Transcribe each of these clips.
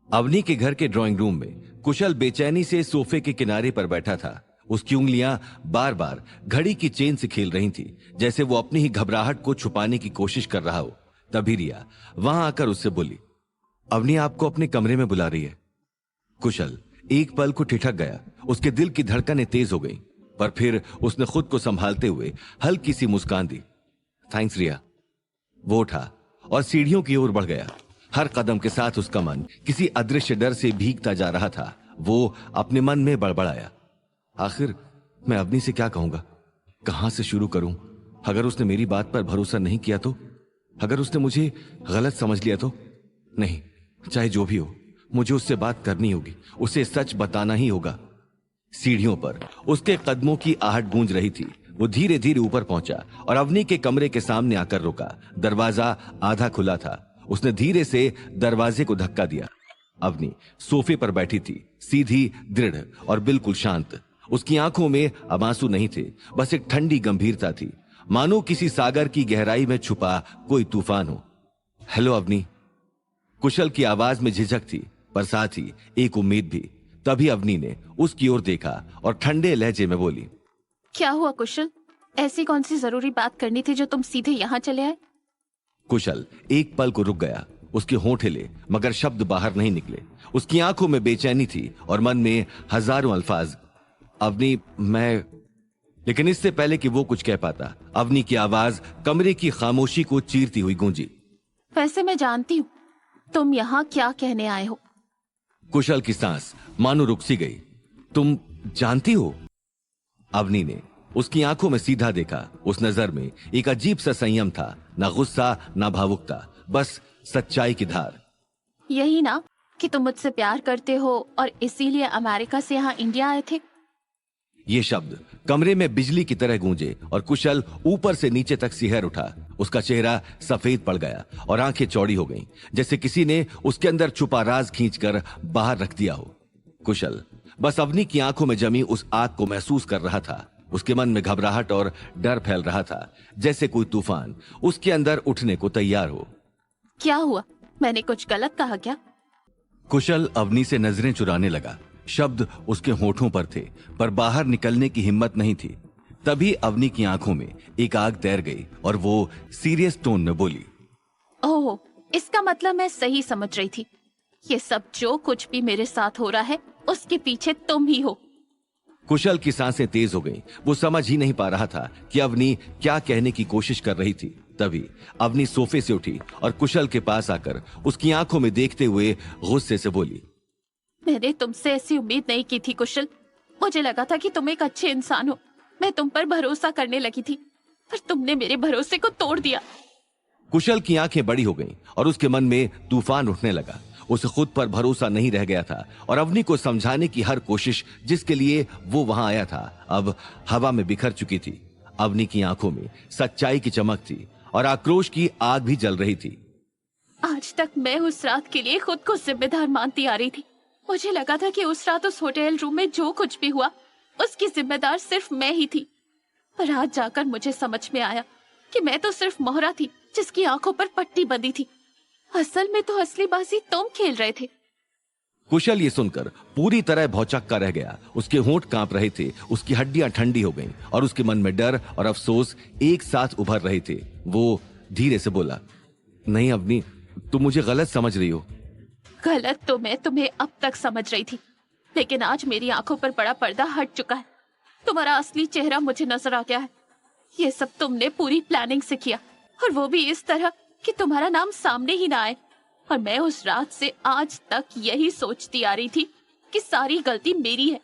अवनी के घर के ड्राइंग रूम में कुशल बेचैनी से सोफे के किनारे पर बैठा था। उसकी उंगलियां बार बार घड़ी की चेन से खेल रही थी, जैसे वो अपनी ही घबराहट को छुपाने की कोशिश कर रहा हो। तभी रिया वहां आकर उससे बोली, अवनी आपको अपने कमरे में बुला रही है। कुशल एक पल को ठिठक गया। उसके दिल की धड़कनें तेज हो गई, पर फिर उसने खुद को संभालते हुए हल्की सी मुस्कान दी। थैंक्स रिया। वो उठा और सीढ़ियों की ओर बढ़ गया। हर कदम के साथ उसका मन किसी अदृश्य डर से भीगता जा रहा था। वो अपने मन में बड़बड़ाया, आखिर मैं अवनी से क्या कहूंगा, कहां से शुरू करूं? अगर उसने मेरी बात पर भरोसा नहीं किया तो? अगर उसने मुझे गलत समझ लिया तो? नहीं, चाहे जो भी हो, मुझे उससे बात करनी होगी, उसे सच बताना ही होगा। सीढ़ियों पर उसके कदमों की आहट गूंज रही थी। वो धीरे धीरे ऊपर पहुंचा और अवनी के कमरे के सामने आकर रुका। दरवाजा आधा खुला था। उसने धीरे से दरवाजे को धक्का दिया। अवनी सोफे पर बैठी थी, सीधी, दृढ़ और बिल्कुल शांत। उसकी आंखों में अब आंसू नहीं थे, बस एक ठंडी गंभीरता थी, मानो किसी सागर की गहराई में छुपा कोई तूफान हो। हेलो अवनी। कुशल की आवाज में झिझक थी, पर साथ ही एक उम्मीद भी। तभी अवनी ने उसकी ओर देखा और ठंडे लहजे में बोली, क्या हुआ कुशल? ऐसी कौन सी जरूरी बात करनी थी जो तुम सीधे यहाँ चले आए? कुशल एक पल को रुक गया। उसके होंठ हिले, मगर शब्द बाहर नहीं निकले। उसकी आंखों में बेचैनी थी और मन में हजारों अल्फाज। अवनी, मैं... लेकिन इससे पहले कि वो कुछ कह पाता, अवनी की आवाज कमरे की खामोशी को चीरती हुई गूंजी। वैसे मैं जानती हूँ तुम यहाँ क्या कहने आए हो। कुशल की सांस मानो रुक सी गई। तुम जानती हो? अवनी ने उसकी आंखों में सीधा देखा। उस नजर में एक अजीब सा संयम था, ना गुस्सा ना भावुकता, बस सच्चाई की धार। यही ना कि तुम मुझसे प्यार करते हो और इसीलिए अमेरिका से यहाँ इंडिया आए थे। ये शब्द कमरे में बिजली की तरह गूंजे और कुशल ऊपर से नीचे तक सिहर उठा। उसका चेहरा सफेद पड़ गया और आंखें चौड़ी हो गईं, जैसे किसी ने उसके अंदर छुपा राज खींचकर बाहर रख दिया हो। कुशल बस अवनी की आंखों में जमी उस आग को महसूस कर रहा था। उसके मन में घबराहट और डर फैल रहा था, जैसे कोई तूफान उसके अंदर उठने को तैयार हो। क्या हुआ? मैंने कुछ गलत कहा क्या? कुशल अवनी से नजरें चुराने लगा। शब्द उसके होठों पर थे, पर बाहर निकलने की हिम्मत नहीं थी। तभी अवनी की आंखों में एक आग तैर गई और वो सीरियस टोन में बोली, ओह, इसका मतलब मैं सही समझ रही थी। ये सब जो कुछ भी मेरे साथ हो रहा है उसके पीछे तुम ही हो। कुशल की सांसें तेज हो गईं। वो समझ ही नहीं पा रहा था कि अवनी क्या कहने की कोशिश कर रही थी। तभी अवनी सोफे से उठी और कुशल के पास आकर उसकी आंखों में देखते हुए गुस्से से बोली, मैंने तुमसे ऐसी उम्मीद नहीं की थी कुशल। मुझे लगा था कि तुम एक अच्छे इंसान हो। मैं तुम पर भरोसा करने लगी थी, पर तुमने मेरे भरोसे को तोड़ दिया। कुशल की आंखें बड़ी हो गईं और उसके मन में तूफान उठने लगा। उसे खुद पर भरोसा नहीं रह गया था और अवनी को समझाने की हर कोशिश जिसके लिए वो वहां आया था अब हवा में बिखर चुकी थी। अवनी की आंखों में सच्चाई की चमक थी और आक्रोश की आग भी जल रही थी। आज तक मैं उस रात के लिए खुद को जिम्मेदार मानती आ रही थी। मुझे लगा था कि उस रात उस होटल रूम में जो कुछ भी हुआ उसकी जिम्मेदार सिर्फ मैं ही थी। पर आज जाकर मुझे समझ में आया कि मैं तो सिर्फ मोहरा थी जिसकी आंखों पर पट्टी बंधी थी। असल में तो असली बाजी तुम खेल रहे थे। कुशल ये सुनकर पूरी तरह भौचक्का रह गया। उसके होंठ कांप रहे थे, उसकी हड्डियां ठंडी हो गईं और उसके मन में डर और अफसोस एक साथ उभर रहे थे। वो धीरे से बोला, नहीं अवनी, तुम मुझे गलत समझ रही हो। गलत तो मैं तुम्हें अब तक समझ रही थी, लेकिन आज मेरी आंखों पर बड़ा पर्दा हट चुका है। तुम्हारा असली चेहरा मुझे नजर आ गया है। ये सब तुमने पूरी प्लानिंग से किया, और वो भी इस तरह कि तुम्हारा नाम सामने ही ना आए। और मैं उस रात से आज तक यही सोचती आ रही थी कि सारी गलती मेरी है।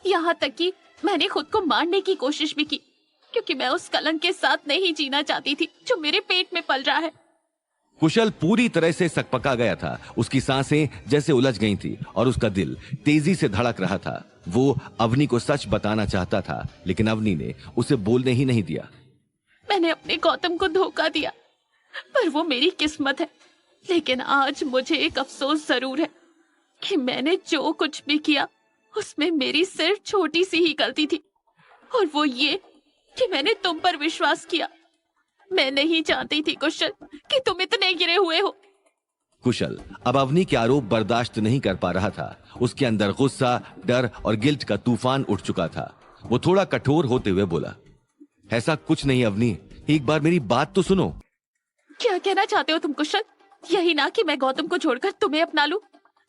यहाँ तक कि मैंने खुद को मारने की कोशिश भी की, क्योंकि मैं उस कलंक के साथ नहीं जीना चाहती थी जो मेरे पेट में पल रहा है। कुशल पूरी तरह से सकपका गया था। उसकी सांसें जैसे उलझ गई थी और उसका दिल तेजी से धड़क रहा था। वो अवनी को सच बताना चाहता था, लेकिन अवनी ने उसे बोलने ही नहीं दिया। मैंने अपने गौतम को धोखा दिया, पर वो मेरी किस्मत है। लेकिन आज मुझे एक अफसोस जरूर है कि मैंने जो कुछ भी किया उसमें मेरी सिर्फ छोटी सी ही गलती थी, और वो ये कि मैंने तुम पर विश्वास किया। मैं नहीं जानती थी कुशल कि तुम इतने गिरे हुए हो। कुशल अब अवनी के आरोप बर्दाश्त नहीं कर पा रहा था। उसके अंदर गुस्सा, डर और गिल्ट का तूफान उठ चुका था। वो थोड़ा कठोर होते हुए बोला, ऐसा कुछ नहीं अवनी, एक बार मेरी बात तो सुनो। क्या कहना चाहते हो तुम कुशल? यही ना कि मैं गौतम को छोड़कर तुम्हें अपना लूं?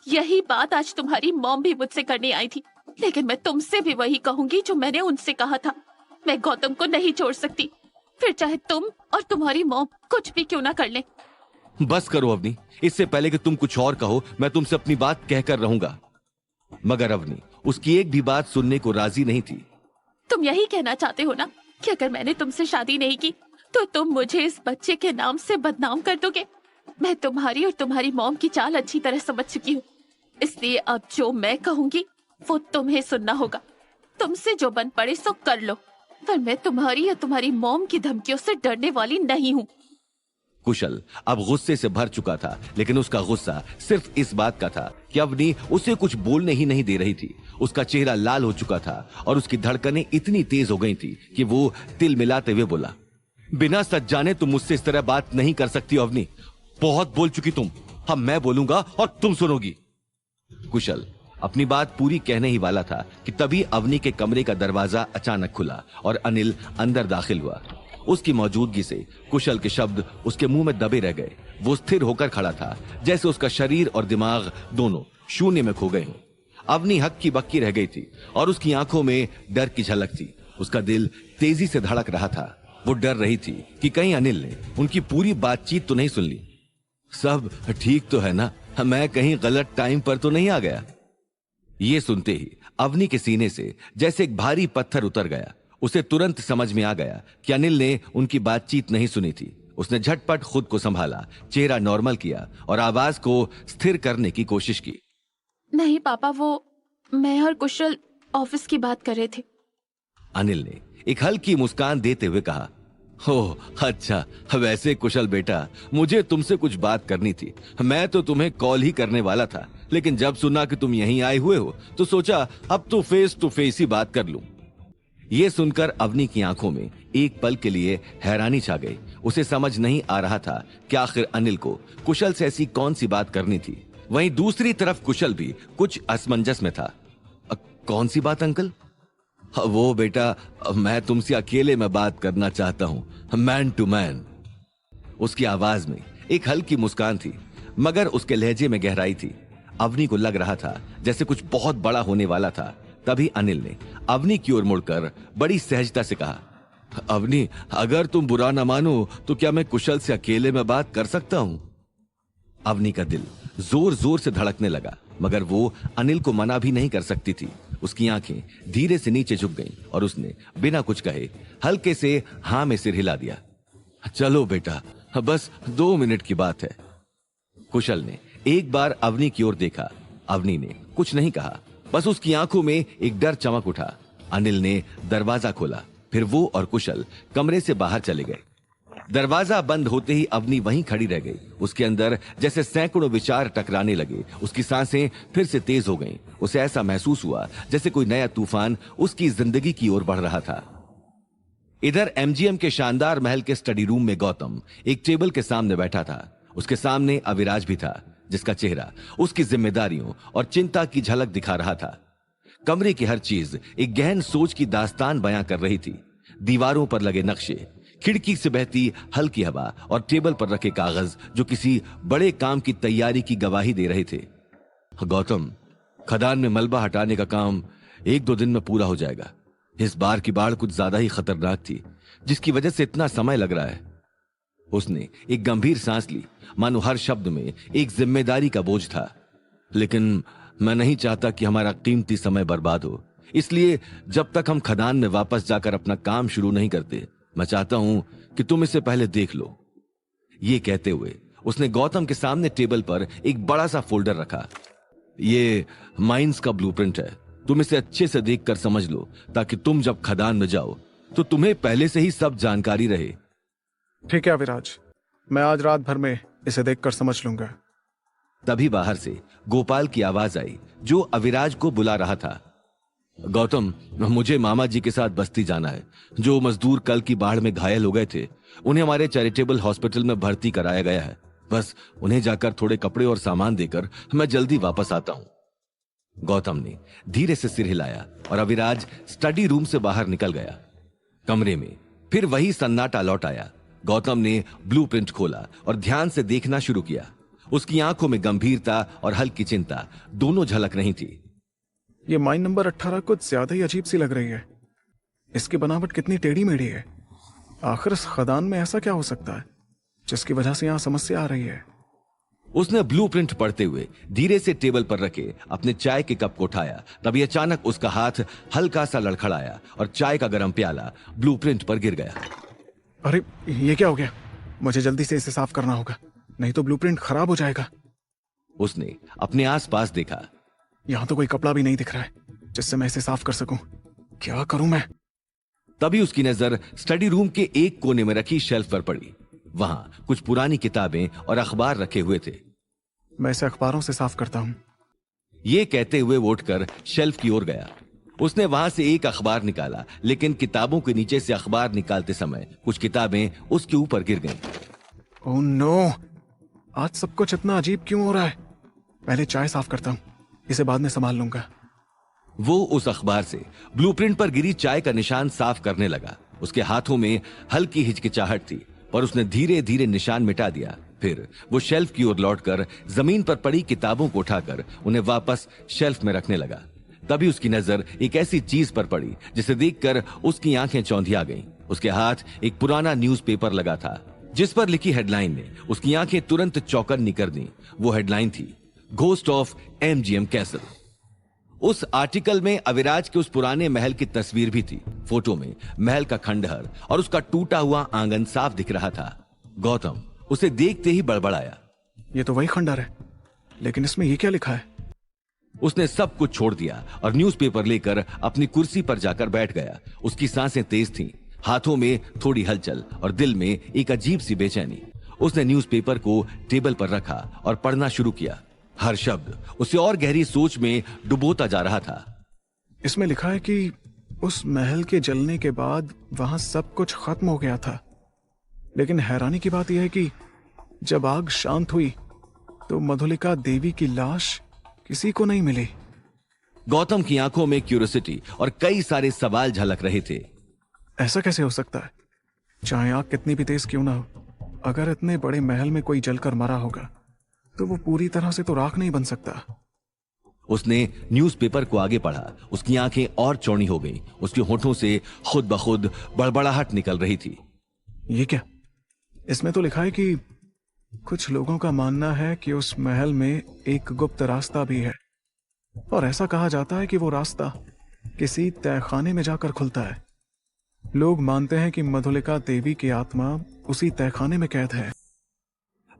यही बात आज तुम्हारी मॉम भी मुझसे करने आई थी, लेकिन मैं तुमसे भी वही कहूंगी जो मैंने उनसे कहा था। मैं गौतम को नहीं छोड़ सकती, फिर चाहे तुम और तुम्हारी मॉम कुछ भी क्यों ना कर ले। बस करो अवनी, इससे पहले कि तुम कुछ और कहो मैं तुमसे अपनी बात कहकर रहूंगा। मगर अवनी उसकी एक भी बात सुनने को राजी नहीं थी। तुम यही कहना चाहते हो ना कि अगर मैंने तुमसे शादी नहीं की तो तुम मुझे इस बच्चे के नाम से बदनाम कर दोगे? मैं तुम्हारी और तुम्हारी मॉम की चाल अच्छी तरह समझ चुकी हूँ, इसलिए अब जो मैं कहूंगी वो तुम्हें सुनना होगा। तुमसे जो बन पड़े सो कर लो, पर मैं तुम्हारी या तुम्हारी मॉम की धमकियों से डरने वाली नहीं हूँ। कुशल अब गुस्से से भर चुका था, लेकिन उसका गुस्सा सिर्फ इस बात का था कि अवनी उसे कुछ बोलने ही नहीं दे रही थी। उसका चेहरा लाल हो चुका था और उसकी धड़कनें इतनी तेज हो गई थी कि वो तिल मिलाते हुए बोला, बिना सच जाने तुम मुझसे इस तरह बात नहीं कर सकती अवनी। बहुत बोल चुकी तुम, अब मैं बोलूंगा और तुम सुनोगी। कुशल अपनी बात पूरी कहने ही वाला था कि तभी अवनी के कमरे का दरवाजा अचानक खुला और अनिल अंदर दाखिल हुआ। उसकी मौजूदगी से कुशल के शब्द उसके मुंह में दबे रह गए। वो स्थिर होकर खड़ा था, जैसे उसका शरीर और दिमाग दोनों शून्य में खो गए हों। अवनी हक्की बक्की रह गई थी और उसकी आंखों में डर की झलक थी। उसका दिल तेजी से धड़क रहा था। वो डर रही थी कि कहीं अनिल ने उनकी पूरी बातचीत तो नहीं सुन ली। सब ठीक तो है ना? मैं कहीं गलत टाइम पर तो नहीं आ गया? ये सुनते ही अवनी के सीने से जैसे एक भारी पत्थर उतर गया। उसे तुरंत समझ में आ गया कि अनिल ने उनकी बातचीत नहीं सुनी थी। उसने झटपट खुद को संभाला, चेहरा नॉर्मल किया और आवाज को स्थिर करने की कोशिश की। नहीं पापा, वो मैं और कुशल ऑफिस की बात कर रहे थे। अनिल ने एक हल्की मुस्कान देते हुए कहा, ओह अच्छा, वैसे कुशल बेटा, मुझे तुमसे कुछ बात करनी थी। मैं तो तुम्हें कॉल ही करने वाला था, लेकिन जब सुना कि तुम यहीं आए हुए हो तो सोचा अब तो फेस टू फेस ही बात कर लूं। ये सुनकर अवनी की आंखों में एक पल के लिए हैरानी छा गई। उसे समझ नहीं आ रहा था कि आखिर अनिल को कुशल से ऐसी कौन सी बात करनी थी। वहीं दूसरी तरफ कुशल भी कुछ असमंजस में था। कौन सी बात अंकल? वो बेटा, मैं तुमसे अकेले में बात करना चाहता हूं, मैन टू मैन। उसकी आवाज में एक हल्की मुस्कान थी, मगर उसके लहजे में गहराई थी। अवनी को लग रहा था जैसे कुछ बहुत बड़ा होने वाला था। तभी अनिल ने अवनी की ओर मुड़कर बड़ी सहजता से कहा, अवनी, अगर तुम बुरा ना मानो तो क्या मैं कुशल से अकेले में बात कर सकता हूं? अवनी का दिल जोर जोर से धड़कने लगा, मगर वो अनिल को मना भी नहीं कर सकती थी। उसकी आंखें धीरे से नीचे झुक गईं और उसने बिना कुछ कहे हल्के से हां में सिर हिला दिया। चलो बेटा, बस 2 मिनट की बात है। कुशल ने एक बार अवनी की ओर देखा। अवनी ने कुछ नहीं कहा, बस उसकी आंखों में एक डर चमक उठा। अनिल ने दरवाजा खोला, फिर वो और कुशल कमरे से बाहर चले गए। दरवाजा बंद होते ही अवनी वहीं खड़ी रह गई। उसके अंदर जैसे सैकड़ों विचार टकराने लगे। उसकी सांसें फिर से तेज हो गईं। उसे ऐसा महसूस हुआ जैसे कोई नया तूफान उसकी जिंदगी की ओर बढ़ रहा था। इधर एमजीएम के शानदार महल के स्टडी रूम में गौतम एक टेबल के सामने बैठा था। उसके सामने अविराज भी था, जिसका चेहरा उसकी जिम्मेदारियों और चिंता की झलक दिखा रहा था। कमरे की हर चीज एक गहन सोच की दास्तान बयां कर रही थी। दीवारों पर लगे नक्शे, खिड़की से बहती हल्की हवा और टेबल पर रखे कागज जो किसी बड़े काम की तैयारी की गवाही दे रहे थे। गौतम, खदान में मलबा हटाने का काम 1-2 दिन में पूरा हो जाएगा। इस बार की बाढ़ कुछ ज्यादा ही खतरनाक थी, जिसकी वजह से इतना समय लग रहा है। उसने एक गंभीर सांस ली, मानो हर शब्द में एक जिम्मेदारी का बोझ था। लेकिन मैं नहीं चाहता कि हमारा कीमती समय बर्बाद हो, इसलिए जब तक हम खदान में वापस जाकर अपना काम शुरू नहीं करते, मैं चाहता हूं कि तुम इसे पहले देख लो। ये कहते हुए उसने गौतम के सामने टेबल पर एक बड़ा सा फोल्डर रखा। ये माइंस का ब्लूप्रिंट है, तुम इसे अच्छे से देखकर समझ लो, ताकि तुम जब खदान में जाओ तो तुम्हें पहले से ही सब जानकारी रहे। ठीक है अविराज, मैं आज रात भर में इसे देखकर समझ लूंगा। तभी बाहर से गोपाल की आवाज आई, जो अविराज को बुला रहा था। गौतम, मुझे मामा जी के साथ बस्ती जाना है। जो मजदूर कल की बाढ़ में घायल हो गए थे, उन्हें हमारे चैरिटेबल हॉस्पिटल में भर्ती कराया गया है। बस उन्हें जाकर थोड़े कपड़े और सामान देकर मैं जल्दी वापस आता हूं। गौतम ने धीरे से सिर हिलाया और अविराज स्टडी रूम से बाहर निकल गया। कमरे में फिर वही सन्नाटा लौट आया। गौतम ने ब्लूप्रिंट खोला और ध्यान से देखना शुरू किया। उसकी आंखों में गंभीरता और हल्की चिंता दोनों झलक रही थी। ये माइन नंबर 18 कुछ ज्यादा ही अजीब सी लग रही है। इसकी बनावट कितनी टेढ़ी मेढ़ी है। आखिर इस खदान में ऐसा क्या हो सकता है जिसकी वजह से यहां समस्या आ रही है। उसने ब्लूप्रिंट पढ़ते हुए धीरे से टेबल पर रखे अपने चाय के कप को उठाया। तभी अचानक उसका हाथ हल्का सा लड़खड़ाया और चाय का गर्म प्याला ब्लूप्रिंट पर गिर गया। अरे ये क्या हो गया? मुझे जल्दी से इसे साफ करना होगा, नहीं तो ब्लूप्रिंट खराब हो जाएगा। उसने अपने आसपास देखा। यहां तो कोई कपड़ा भी नहीं दिख रहा है जिससे मैं इसे साफ कर सकूं। क्या करूं मैं? तभी उसकी नजर स्टडी रूम के एक कोने में रखी शेल्फ पर पड़ी। वहां कुछ पुरानी किताबें और अखबार रखे हुए थे। मैं इसे अखबारों से साफ करता हूं। ये कहते हुए वो उठकर शेल्फ की ओर गया। उसने वहां से एक अखबार निकाला, लेकिन किताबों के नीचे से अखबार निकालते समय कुछ किताबें उसके ऊपर गिर गईं। ओह नो, आज सब कुछ इतना अजीब क्यों हो रहा है? पहले चाय साफ करता हूं, इसे बाद में संभाल लूंगा। वो उस अखबार से ब्लूप्रिंट पर गिरी चाय का निशान साफ करने लगा। उसके हाथों में हल्की हिचकिचाहट थी, पर उसने धीरे धीरे निशान मिटा दिया। फिर वो शेल्फ की ओर लौटकर जमीन पर पड़ी किताबों को उठाकर उन्हें वापस शेल्फ में रखने लगा। तभी उसकी नजर एक ऐसी चीज पर पड़ी जिसे देखकर उसकी आंखें चौंधिया गईं। उसके हाथ एक पुराना न्यूज़पेपर लगा था जिस पर लिखी हेडलाइन ने उसकी आंखें तुरंत चौकन्नी कर दी। वो हेडलाइन थी, घोस्ट ऑफ MGM कैसल। उस आर्टिकल में अविराज के उस पुराने महल की तस्वीर भी थी। फोटो में महल का खंडहर और उसका टूटा हुआ आंगन साफ दिख रहा था। गौतम उसे देखते ही बड़बड़ाया। ये तो वही खंडहर है, लेकिन इसमें ये क्या लिखा है? उसने सब कुछ छोड़ दिया और न्यूज़पेपर लेकर अपनी कुर्सी पर जाकर बैठ गया। उसकी सांसें तेज थीं, हाथों में थोड़ी हलचल और दिल में एक अजीब सी बेचैनी। उसने न्यूज़पेपर को टेबल पर रखा और पढ़ना शुरू किया। हर शब्द उसे और गहरी सोच में डुबोता जा रहा था। इसमें लिखा है कि उस महल के जलने के बाद वहां सब कुछ खत्म हो गया था, लेकिन हैरानी की बात यह है कि जब आग शांत हुई तो मधुलिका देवी की लाश किसी को नहीं मिली। गौतम की आंखों में क्यूरियोसिटी और कई सारे सवाल झलक रहे थे। ऐसा कैसे हो सकता है? चाहे आग कितनी भी तेज क्यों ना हो, अगर इतने बड़े महल में कोई जलकर मरा होगा तो वो पूरी तरह से तो राख नहीं बन सकता। उसने न्यूज़पेपर को आगे पढ़ा। उसकी आंखें और चौड़ी हो गईं। उसके होठों से खुद ब खुद बड़बड़ाहट निकल रही थी। ये क्या? इसमें तो लिखा है कि कुछ लोगों का मानना है कि उस महल में एक गुप्त रास्ता भी है, और ऐसा कहा जाता है कि वो रास्ता किसी तहखाने में जाकर खुलता है। लोग मानते हैं कि मधुलिका देवी की आत्मा उसी तहखाने में कैद है।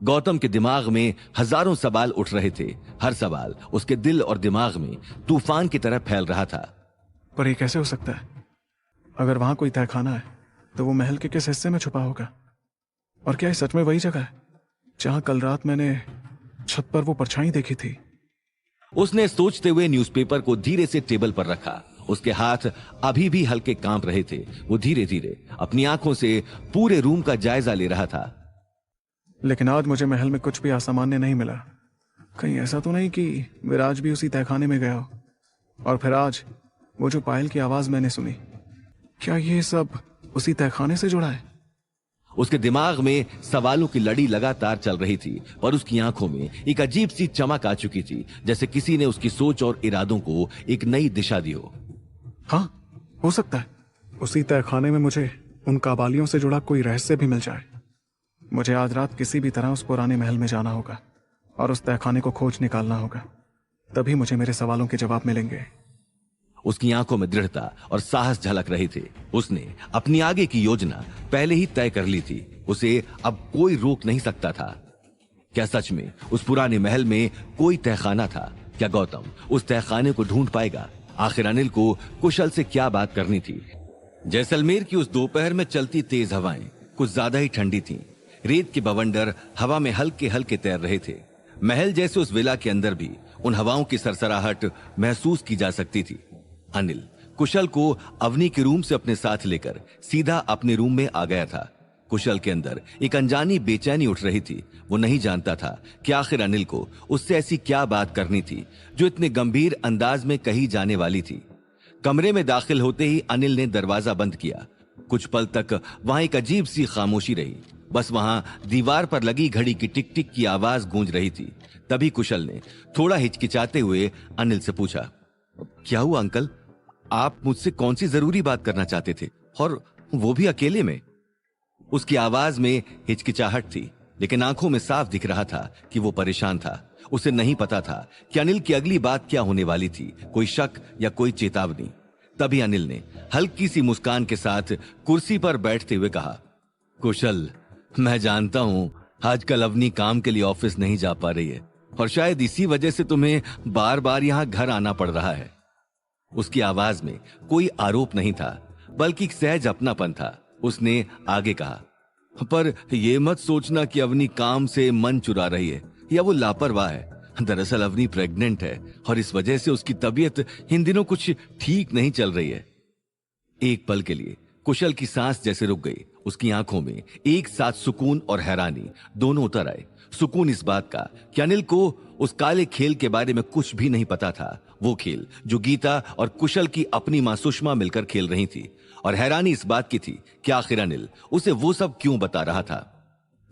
गौतम के दिमाग में हजारों सवाल उठ रहे थे। हर सवाल उसके दिल और दिमाग में तूफान की तरह फैल रहा था। पर ये कैसे हो सकता है? अगर वहां कोई तहखाना है तो वो महल के किस हिस्से में छुपा होगा? और क्या ये सच में वही जगह है जहां कल रात मैंने छत पर वो परछाई देखी थी? उसने सोचते हुए न्यूज़पेपर को धीरे से टेबल पर रखा। उसके हाथ अभी भी हल्के कांप रहे थे। वो धीरे धीरे अपनी आंखों से पूरे रूम का जायजा ले रहा था। लेकिन आज मुझे महल में कुछ भी असामान्य नहीं मिला। कहीं ऐसा तो नहीं कि विराज भी उसी तहखाने में गया हो, और फिर आज वो जो पायल की आवाज मैंने सुनी, क्या ये सब उसी तहखाने से जुड़ा है? उसके दिमाग में सवालों की लड़ी लगातार चल रही थी, पर उसकी आंखों में एक अजीब सी चमक आ चुकी थी, जैसे किसी ने उसकी सोच और इरादों को एक नई दिशा दी हो। हाँ, हो सकता है उसी तहखाने में मुझे उन काबालियों से जुड़ा कोई रहस्य भी मिल जाए। मुझे आज रात किसी भी तरह उस पुराने महल में जाना होगा और उस तहखाने को खोज निकालना होगा, तभी मुझे मेरे सवालों के जवाब मिलेंगे। उसकी आंखों में दृढ़ता और साहस झलक रहे थे। उसने अपनी आगे की योजना पहले ही तय कर ली थी। उसे अब कोई रोक नहीं सकता था। क्या सच में उस पुराने महल में कोई तहखाना था? क्या गौतम उस तहखाने को ढूंढ पाएगा? आखिर अनिल को कुशल से क्या बात करनी थी? जैसलमेर की उस दोपहर में चलती तेज हवाएं कुछ ज्यादा ही ठंडी थीं। रेत के बवंडर हवा में हल्के हल्के तैर रहे थे। महल जैसे उस विला के अंदर भी उन हवाओं की सरसराहट महसूस की जा सकती थी। अनिल कुशल को अवनी के रूम से अपने साथ लेकर सीधा अपने रूम में आ गया था। कुशल के अंदर एक अनजानी बेचैनी उठ रही थी। वो नहीं जानता था कि आखिर अनिल को उससे ऐसी क्या बात करनी थी जो इतने गंभीर अंदाज में कही जाने वाली थी। कमरे में दाखिल होते ही अनिल ने दरवाजा बंद किया। कुछ पल तक वहां एक अजीब सी खामोशी रही। बस वहां दीवार पर लगी घड़ी की टिक टिक की आवाज गूंज रही थी। तभी कुशल ने थोड़ा हिचकिचाते हुए अनिल से पूछा, क्या हुआ अंकल? आप मुझसे कौन सी जरूरी बात करना चाहते थे, और वो भी अकेले में? उसकी आवाज में हिचकिचाहट थी, लेकिन आंखों में साफ दिख रहा था कि वो परेशान था। उसे नहीं पता था कि अनिल की अगली बात क्या होने वाली थी, कोई शक या कोई चेतावनी। तभी अनिल ने हल्की सी मुस्कान के साथ कुर्सी पर बैठते हुए कहा, कुशल, मैं जानता हूं आजकल अवनी काम के लिए ऑफिस नहीं जा पा रही है, और शायद इसी वजह से तुम्हें बार बार यहां घर आना पड़ रहा है। उसकी आवाज में कोई आरोप नहीं था, बल्कि एक सहज अपनापन था। उसने आगे कहा, पर यह मत सोचना कि अवनी काम से मन चुरा रही है या वो लापरवाह है। दरअसल अवनी प्रेग्नेंट है, और इस वजह से उसकी तबीयत इन दिनों कुछ ठीक नहीं चल रही है। एक पल के लिए कुशल की सांस जैसे रुक गई। उसकी आंखों में एक साथ सुकून और हैरानी दोनों उतर आए। सुकून इस बात का कि अनिल को उस काले खेल के बारे में कुछ भी नहीं पता था, वो खेल जो गीता और कुशल की अपनी मां सुषमा मिलकर खेल रही थी। और हैरानी इस बात की थी कि आखिर अनिल उसे वो सब क्यों बता रहा था।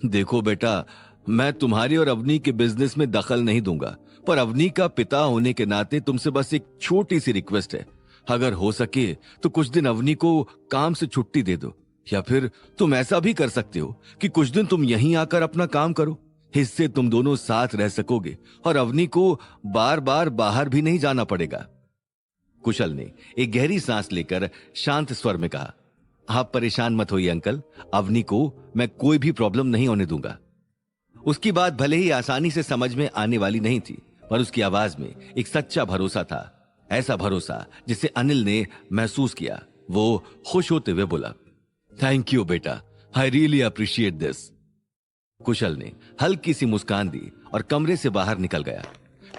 देखो बेटा, मैं तुम्हारी और अवनी के बिजनेस में दखल नहीं दूंगा, पर अवनी का पिता होने के नाते तुमसे बस एक छोटी सी रिक्वेस्ट है। अगर हो सके तो कुछ दिन अवनी को काम से छुट्टी दे दो, या फिर तुम ऐसा भी कर सकते हो कि कुछ दिन तुम यहीं आकर अपना काम करो। इससे तुम दोनों साथ रह सकोगे और अवनी को बार बार बाहर भी नहीं जाना पड़ेगा। कुशल ने एक गहरी सांस लेकर शांत स्वर में कहा, आप परेशान मत होइए अंकल, अवनी को मैं कोई भी प्रॉब्लम नहीं होने दूंगा। उसकी बात भले ही आसानी से समझ में आने वाली नहीं थी, पर उसकी आवाज में एक सच्चा भरोसा था। ऐसा भरोसा जिसे अनिल ने महसूस किया। वो खुश होते हुए बोला, थैंक यू बेटा, आई रियली अप्रिशिएट दिस। कुशल ने हल्की सी मुस्कान दी और कमरे से बाहर निकल गया।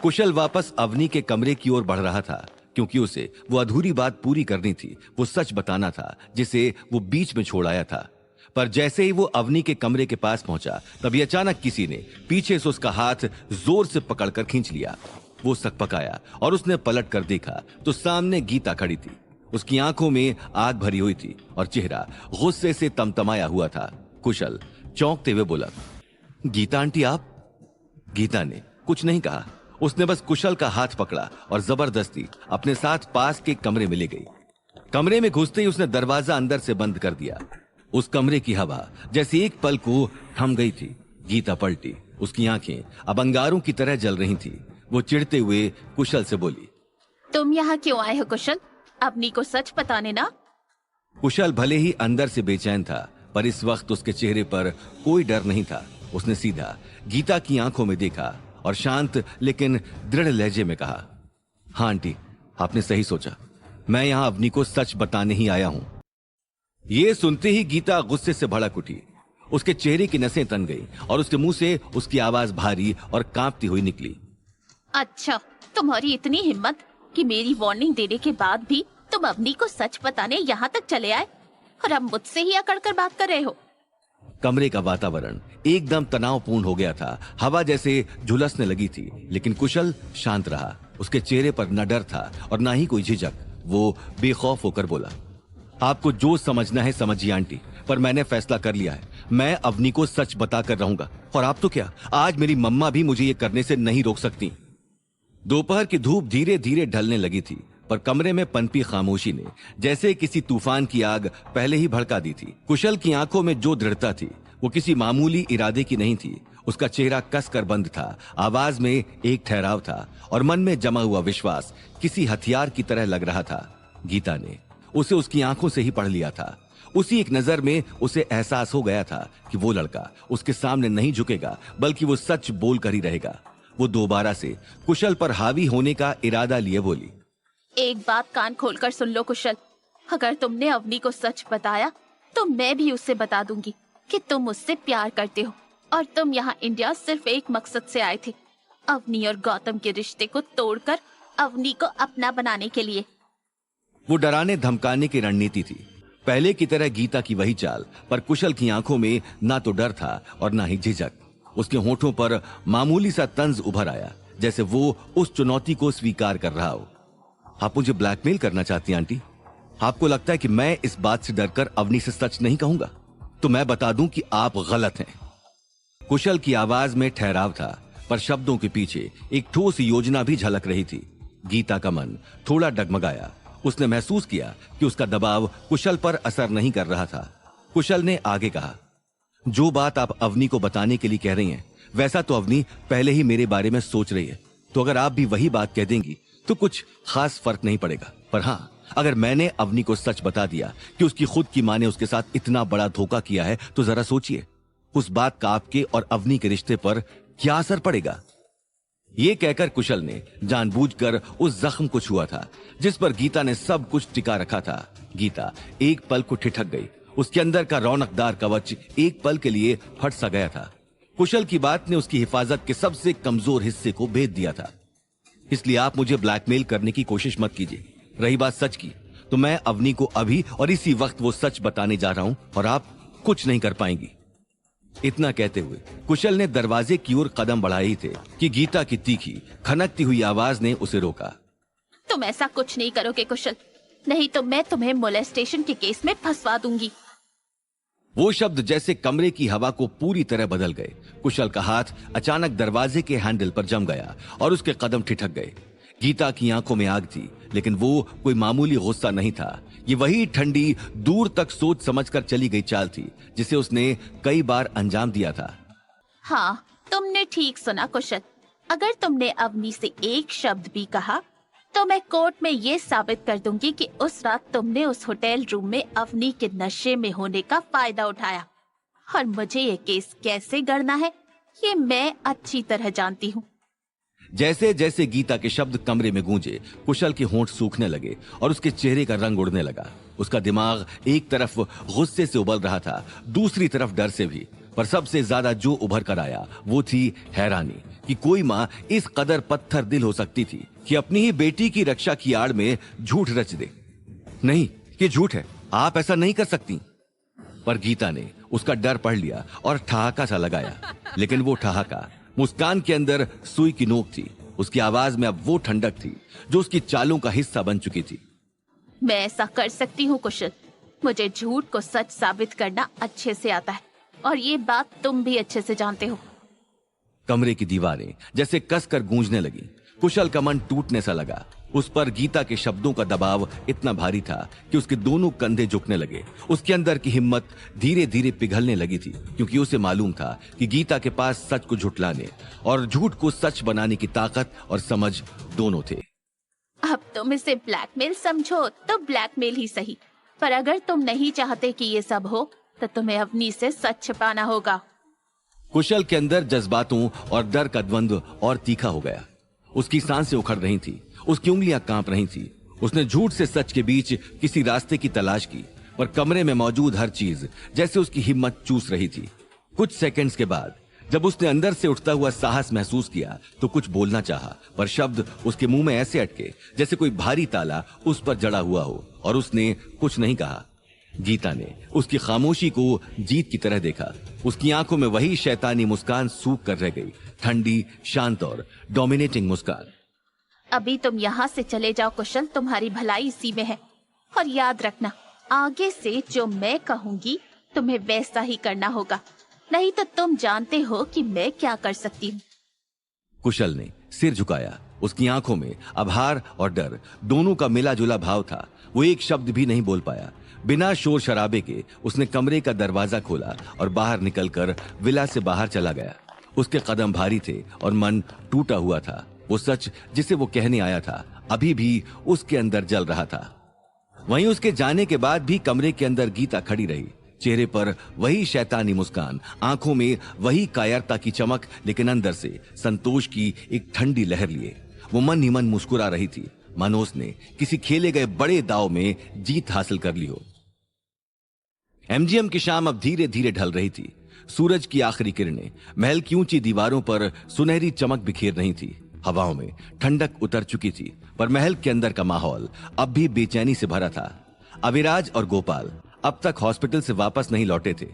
कुशल वापस अवनी के कमरे की ओर बढ़ रहा था, क्योंकि उसे वो अधूरी बात पूरी करनी थी। वो सच बताना था जिसे वो बीच में छोड़ आया था। पर जैसे ही वो अवनी के कमरे के पास पहुंचा, तभी अचानक किसी ने पीछे से उसका हाथ जोर से पकड़कर खींच लिया। वो सकपकाया और उसने पलट कर देखा तो सामने गीता खड़ी थी। उसकी आंखों में आग भरी हुई थी और चेहरा गुस्से से तमतमाया हुआ था। कुशल चौंकते हुए बोला, गीता आंटी आप? गीता ने कुछ नहीं कहा। उसने बस कुशल का हाथ पकड़ा और जबरदस्ती अपने साथ पास के कमरे में ले गई। कमरे में घुसते ही उसने दरवाजा अंदर से बंद कर दिया। उस कमरे की हवा जैसे एक पल को थम गई थी। गीता पलटी। उसकी आंखें अब अंगारों की तरह जल रही थी। वो चिढ़ते हुए कुशल से बोली, तुम यहाँ क्यों आए हो कुशल? अवनी को सच बताने ना? कुशल भले ही अंदर से बेचैन था, पर इस वक्त उसके चेहरे पर कोई डर नहीं था। उसने सीधा गीता की आंखों में देखा और शांत लेकिन दृढ़ लहजे में कहा, हाँ आंटी, आपने सही सोचा, मैं यहां अवनी को सच बताने ही आया हूं। ये सुनते ही गीता गुस्से से भड़क उठी। उसके चेहरे की नसें तन गई और उसके मुंह से उसकी आवाज भारी और कांपती हुई निकली। अच्छा, तुम्हारी इतनी हिम्मत कि मेरी वार्निंग देने के बाद भी तुम अवनी को सच बताने यहाँ तक चले आए, और अब मुझसे ही अकड़ कर बात कर रहे हो। कमरे का वातावरण एकदम तनावपूर्ण हो गया था। हवा जैसे झुलसने लगी थी, लेकिन कुशल शांत रहा। उसके चेहरे पर न डर था और ना ही कोई झिझक। वो बेखौफ होकर बोला, आपको जो समझना है समझिए आंटी, पर मैंने फैसला कर लिया है। मैं अवनी को सच बताकर रहूंगा, और आप तो क्या, आज मेरी मम्मा भी मुझे ये करने से नहीं रोक सकती। दोपहर की धूप धीरे धीरे ढलने लगी थी, पर कमरे में पनपी खामोशी ने जैसे किसी तूफान की आग पहले ही भड़का दी थी। कुशल की आंखों में जो दृढ़ता थी वो किसी मामूली इरादे की नहीं थी। उसका चेहरा कसकर बंद था, आवाज में एक ठहराव था, और मन में जमा हुआ विश्वास किसी हथियार की तरह लग रहा था। गीता ने उसे उसकी आंखों से ही पढ़ लिया था। उसी एक नजर में उसे एहसास हो गया था कि वो लड़का उसके सामने नहीं झुकेगा, बल्कि वो सच बोलकर ही रहेगा। वो दोबारा से कुशल पर हावी होने का इरादा लिए बोली, एक बात कान खोलकर सुन लो कुशल, अगर तुमने अवनी को सच बताया तो मैं भी उससे बता दूंगी कि तुम उससे प्यार करते हो, और तुम यहाँ इंडिया सिर्फ एक मकसद से आए थे, अवनी और गौतम के रिश्ते को तोड़कर अवनी को अपना बनाने के लिए। वो डराने धमकाने की रणनीति थी, पहले की तरह गीता की वही चाल, पर कुशल की आंखों में ना तो डर था और ना ही झिझक। उसके होठों पर मामूली सा तंज उभर आया, जैसे वो उस चुनौती को स्वीकार कर रहा हो। आप मुझे ब्लैकमेल करना चाहती हैं आंटी? आपको लगता है कि मैं इस बात से डरकर अवनी से सच नहीं कहूंगा? तो मैं बता दूं कि आप गलत हैं। कुशल की आवाज में ठहराव था, पर शब्दों के पीछे एक ठोस योजना भी झलक रही थी। गीता का मन थोड़ा डगमगाया। उसने महसूस किया कि उसका दबाव कुशल पर असर नहीं कर रहा था। कुशल ने आगे कहा, जो बात आप अवनी को बताने के लिए कह रही हैं, वैसा तो अवनी पहले ही मेरे बारे में सोच रही है। तो अगर आप भी वही बात कह देंगी तो कुछ खास फर्क नहीं पड़ेगा। पर हाँ, अगर मैंने अवनी को सच बता दिया कि उसकी खुद की मां ने उसके साथ इतना बड़ा धोखा किया है, तो जरा सोचिए उस बात का आपके और अवनी के रिश्ते पर क्या असर पड़ेगा। ये कहकर कुशल ने जानबूझकर उस जख्म को छुआ था जिस पर गीता ने सब कुछ टिका रखा था। गीता एक पल को ठिठक गई। उसके अंदर का रौनकदार कवच एक पल के लिए फट सा गया था। कुशल की बात ने उसकी हिफाजत के सबसे कमजोर हिस्से को भेद दिया था। इसलिए आप मुझे ब्लैकमेल करने की कोशिश मत कीजिए। रही बात सच की, तो मैं अवनी को अभी और इसी वक्त वो सच बताने जा रहा हूं और आप कुछ नहीं कर पाएंगी। इतना कहते हुए कुशल ने दरवाजे की ओर कदम बढ़ाए ही थे कि गीता की तीखी खनकती हुई आवाज ने उसे रोका। तुम ऐसा कुछ नहीं करोगे कुशल, नहीं तो मैं तुम्हें मोलेस्टेशन के केस में फंसवा दूंगी। वो शब्द जैसे कमरे की हवा को पूरी तरह बदल गए। कुशल का हाथ अचानक दरवाजे के हैंडल पर जम गया और उसके कदम ठिठक गए। गीता की आंखों में आग थी, लेकिन वो कोई मामूली गुस्सा नहीं था। ये वही ठंडी, दूर तक सोच समझकर चली गई चाल थी जिसे उसने कई बार अंजाम दिया था। हाँ, तुमने ठीक सुना कुशल। अगर तुमने अवनी से एक शब्द भी कहा तो मैं कोर्ट में ये साबित कर दूंगी कि उस रात तुमने उस होटल रूम में अवनी के नशे में होने का फायदा उठाया। और मुझे ये केस कैसे गढ़ना है, ये मैं अच्छी तरह जानती हूँ। जैसे जैसे गीता के शब्द कमरे में गूंजे, कुशल के होंठ सूखने लगे और उसके चेहरे का रंग उड़ने लगा। उसका दिमाग एक तरफ गुस्से से उबल रहा था, दूसरी तरफ डर से भी। पर सबसे ज्यादा जो उभर कर आया वो थी हैरानी कि कोई माँ इस कदर पत्थर दिल हो सकती थी कि अपनी ही बेटी की रक्षा की आड़ में झूठ रच दे। नहीं, ये झूठ है, आप ऐसा नहीं कर सकती। पर गीता ने उसका डर पढ़ लिया और ठहाका सा लगाया। लेकिन वो ठहाका मुस्कान के अंदर सुई की नोक थी। उसकी आवाज में अब वो ठंडक थी जो उसकी चालों का हिस्सा बन चुकी थी। मैं ऐसा कर सकती हूँ कुशल। मुझे झूठ को सच साबित करना अच्छे से आता है और ये बात तुम भी अच्छे से जानते हो। कमरे की दीवारें जैसे कसकर गूंजने लगी। कुशल का मन टूटने सा लगा। उस पर गीता के शब्दों का दबाव इतना भारी था कि उसके दोनों कंधे झुकने लगे। उसके अंदर की हिम्मत धीरे धीरे पिघलने लगी थी, क्योंकि उसे मालूम था कि गीता के पास सच को झुठलाने और झूठ को सच बनाने की ताकत और समझ दोनों थे। अब तुम इसे ब्लैकमेल समझो तो ब्लैकमेल ही सही, पर अगर तुम नहीं चाहते कि ये सब हो तो तुम्हें अवनी से सच छिपाना होगा। कुशल के अंदर जज्बातों और डर का द्वंद्व और तीखा हो गया। उसकी सांसें उखड़ रही थी, उसकी उंगलियां कांप रही थी। उसने झूठ से सच के बीच किसी रास्ते की तलाश की, पर कमरे में मौजूद हर चीज जैसे उसकी हिम्मत चूस रही थी। कुछ सेकंड्स के बाद जब उसने अंदर से उठता हुआ साहस महसूस किया तो कुछ बोलना चाहा, पर शब्द उसके मुंह में ऐसे अटके जैसे कोई भारी ताला उस पर जड़ा हुआ हो, और उसने कुछ नहीं कहा। गीता ने उसकी खामोशी को जीत की तरह देखा। उसकी आंखों में वही शैतानी मुस्कान सूख कर रह गई, ठंडी, शांत और डोमिनेटिंग मुस्कान। अभी तुम यहाँ से चले जाओ कुशल, तुम्हारी भलाई इसी में है। और याद रखना, आगे से जो मैं कहूंगी तुम्हें वैसा ही करना होगा, नहीं तो तुम जानते हो कि मैं क्या कर सकती हूँ। कुशल ने सिर झुकाया। उसकी आंखों में आभार और डर दोनों का मिला जुला भाव था। वो एक शब्द भी नहीं बोल पाया। बिना शोर शराबे के उसने कमरे का दरवाजा खोला और बाहर निकलकर विला से बाहर चला गया। उसके कदम भारी थे और मन टूटा हुआ था। वो सच जिसे वो कहने आया था अभी भी उसके अंदर जल रहा था। वहीं उसके जाने के बाद भी कमरे के अंदर गीता खड़ी रही, चेहरे पर वही शैतानी मुस्कान, आंखों में वही कायरता की चमक, लेकिन अंदर से संतोष की एक ठंडी लहर लिए। वो मन ही मन मुस्कुरा रही थी, मानो उसने किसी खेले गए बड़े दाव में जीत हासिल कर ली हो। एमजीएम की शाम अब धीरे धीरे ढल रही थी। सूरज की आखिरी किरणें महल की ऊंची दीवारों पर सुनहरी चमक बिखेर रही थी। हवाओं में ठंडक उतर चुकी थी, पर महल के अंदर का माहौल अब भी बेचैनी से भरा था। अविराज और गोपाल अब तक हॉस्पिटल से वापस नहीं लौटे थे।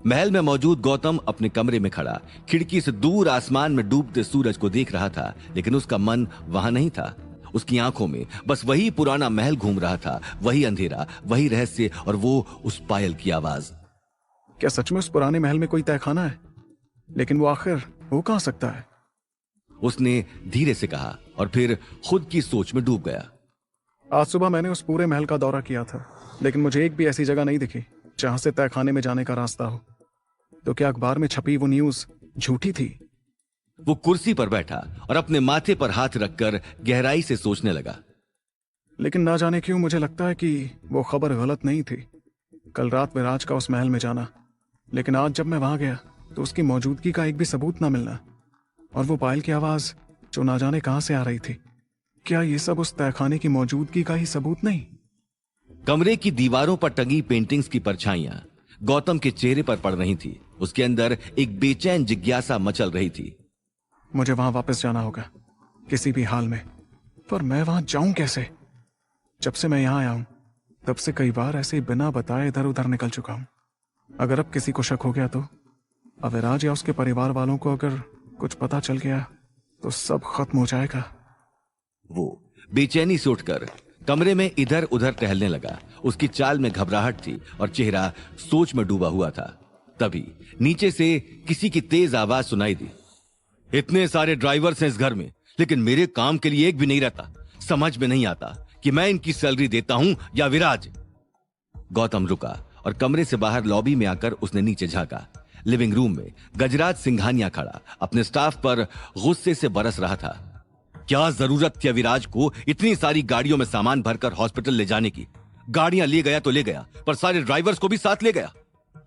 महल में मौजूद गौतम अपने कमरे में खड़ा खिड़की से दूर आसमान में डूबते सूरज को देख रहा था, लेकिन उसका मन वहां नहीं था। उसकी आंखों में बस वही पुराना महल घूम रहा था, वही अंधेरा, वही रहस्य और वो उस पायल की आवाज। क्या सच में उस पुराने महल में कोई तहखाना है? लेकिन वो आखिर हो कहां सकता है? उसने धीरे से कहा और फिर खुद की सोच में डूब गया। आज सुबह मैंने उस पूरे महल का दौरा किया था, लेकिन मुझे एक भी ऐसी जगह नहीं दिखी जहां से तहखाने में जाने का रास्ता हो। तो क्या अखबार में छपी वो न्यूज झूठी थी? वो कुर्सी पर बैठा और अपने माथे पर हाथ रखकर गहराई से सोचने लगा। लेकिन ना जाने क्यों मुझे लगता है कि वो खबर गलत नहीं थी। कल रात विराज का उस महल में जाना, लेकिन आज जब मैं वहां गया तो उसकी मौजूदगी का एक भी सबूत ना मिलना, और वो पायल की आवाज जो ना जाने कहां से आ रही थी। क्या ये सब उस तहखाने की मौजूदगी का ही सबूत नहीं? कमरे की दीवारों पर टंगी पेंटिंग्स की परछाइयां गौतम के चेहरे पर पड़ रही थी। उसके अंदर एक बेचैन जिज्ञासा मचल रही थी। मुझे वहां वापस जाना होगा किसी भी हाल में, पर मैं वहां जाऊं कैसे? जब से मैं यहां आया हूं तब से कई बार ऐसे ही बिना बताए इधर उधर निकल चुका हूं। अगर अब किसी को शक हो गया तो, अविराज या उसके परिवार वालों को अगर कुछ पता चल गया तो सब खत्म हो जाएगा। वो बेचैनी से उठकर कमरे में इधर उधर टहलने लगा। उसकी चाल में घबराहट थी और चेहरा सोच में डूबा हुआ था। तभी नीचे से किसी की तेज आवाज सुनाई दी। इतने सारे ड्राइवर्स हैं इस घर में, लेकिन मेरे काम के लिए एक भी नहीं रहता। समझ में नहीं आता कि मैं इनकी सैलरी देता हूं या विराज। गौतम रुका और कमरे से बाहर लॉबी में आकर उसने नीचे झांका। लिविंग रूम में गजराज सिंघानिया खड़ा अपने स्टाफ पर गुस्से से बरस रहा था। क्या जरूरत थी विराज को इतनी सारी गाड़ियों में सामान भरकर हॉस्पिटल ले जाने की? गाड़ियां ले गया तो ले गया, पर सारे ड्राइवर्स को भी साथ ले गया।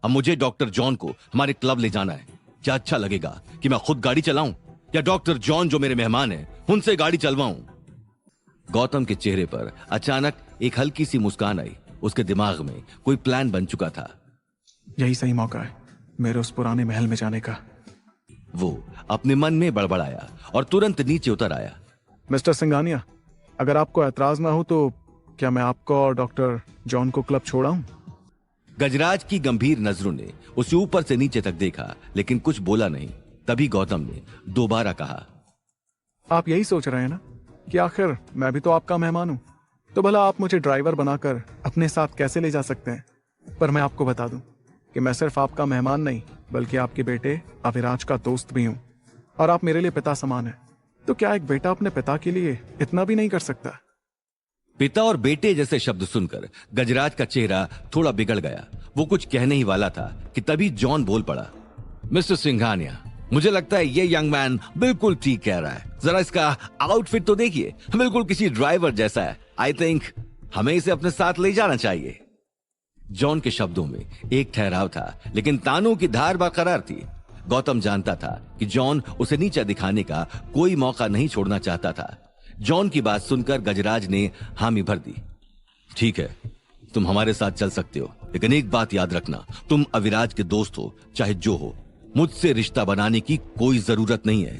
अब मुझे डॉक्टर जॉन को हमारे क्लब ले जाना है। क्या अच्छा लगेगा कि मैं खुद गाड़ी चलाऊं या डॉक्टर जॉन जो मेरे मेहमान हैं उनसे गाड़ी चलवाऊं? गौतम के चेहरे पर अचानक एक हल्की सी मुस्कान आई। उसके दिमाग में कोई प्लान बन चुका था। यही सही मौका है मेरे उस पुराने महल में जाने का। वो अपने मन में बड़बड़ाया और तुरंत नीचे उतर आया। मिस्टर सिंघानिया, अगर आपको ऐतराज ना हो तो क्या मैं आपको और डॉक्टर जॉन को क्लब छोड़ाऊं? गजराज की गंभीर नजरों ने उसे ऊपर से नीचे तक देखा, लेकिन कुछ बोला नहीं। तभी गौतम ने दोबारा कहा, आप यही सोच रहे हैं ना कि आखिर मैं भी तो आपका मेहमान हूं, तो भला आप मुझे ड्राइवर बनाकर अपने साथ कैसे ले जा सकते हैं? पर मैं आपको बता दूं कि मैं सिर्फ आपका मेहमान नहीं बल्कि आपके बेटे अविराज का दोस्त भी हूं, और आप मेरे लिए पिता समान हैं। तो क्या एक बेटा अपने पिता के लिए इतना भी नहीं कर सकता? पिता और बेटे जैसे शब्द सुनकर गजराज का चेहरा थोड़ा बिगड़ गया। वो कुछ कहने ही वाला था कि तभी जॉन बोल पड़ा। मिस्टर सिंघानिया, मुझे लगता है ये यंग मैन बिल्कुल ठीक कह रहा है। जरा इसका आउटफिट तो देखिए, बिल्कुल किसी ड्राइवर जैसा है। आई थिंक हमें इसे अपने साथ ले जाना चाहिए। जॉन के शब्दों में एक ठहराव था, लेकिन तानों की धार बरकरार थी। गौतम जानता था कि जॉन उसे नीचा दिखाने का कोई मौका नहीं छोड़ना चाहता था। जॉन की बात सुनकर गजराज ने हामी भर दी। ठीक है, तुम हमारे साथ चल सकते हो, लेकिन एक बात याद रखना, तुम अविराज के दोस्त हो चाहे जो हो, मुझसे रिश्ता बनाने की कोई जरूरत नहीं है।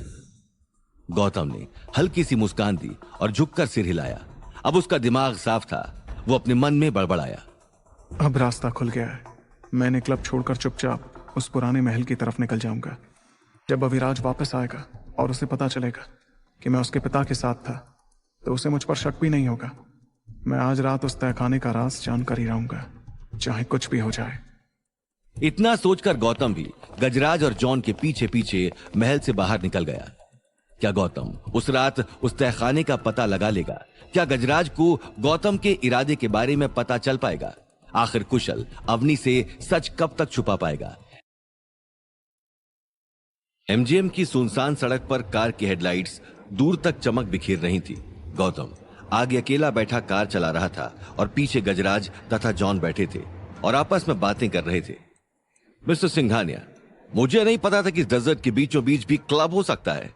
गौतम ने हल्की सी मुस्कान दी और झुककर सिर हिलाया। अब उसका दिमाग साफ था। वो अपने मन में बड़बड़ाया, अब रास्ता खुल गया है। मैंने क्लब छोड़कर चुपचाप उस पुराने महल की तरफ निकल जाऊंगा। जब अविराज वापस आएगा और उसे पता चलेगा कि मैं उसके पिता के साथ था, तो उसे मुझ पर शक भी नहीं होगा। मैं आज रात उस तहखाने का राज जानकर ही रहूंगा, चाहे कुछ भी हो जाए। इतना सोचकर गौतम भी गजराज और जॉन के पीछे पीछे महल से बाहर निकल गया। क्या गौतम उस रात उस तहखाने का पता लगा लेगा? क्या गजराज को गौतम के इरादे के बारे में पता चल पाएगा? आखिर कुशल अवनी से सच कब तक छुपा पाएगा? एमजीएम की सुनसान सड़क पर कार की हेडलाइट्स दूर तक चमक बिखेर रही थी। गौतम आगे अकेला बैठा कार चला रहा था और पीछे गजराज तथा जॉन बैठे थे और आपस में बातें कर रहे थे। मिस्टर सिंघानिया, मुझे नहीं पता था कि डेजर्ट के बीचों बीच भी क्लब हो सकता है।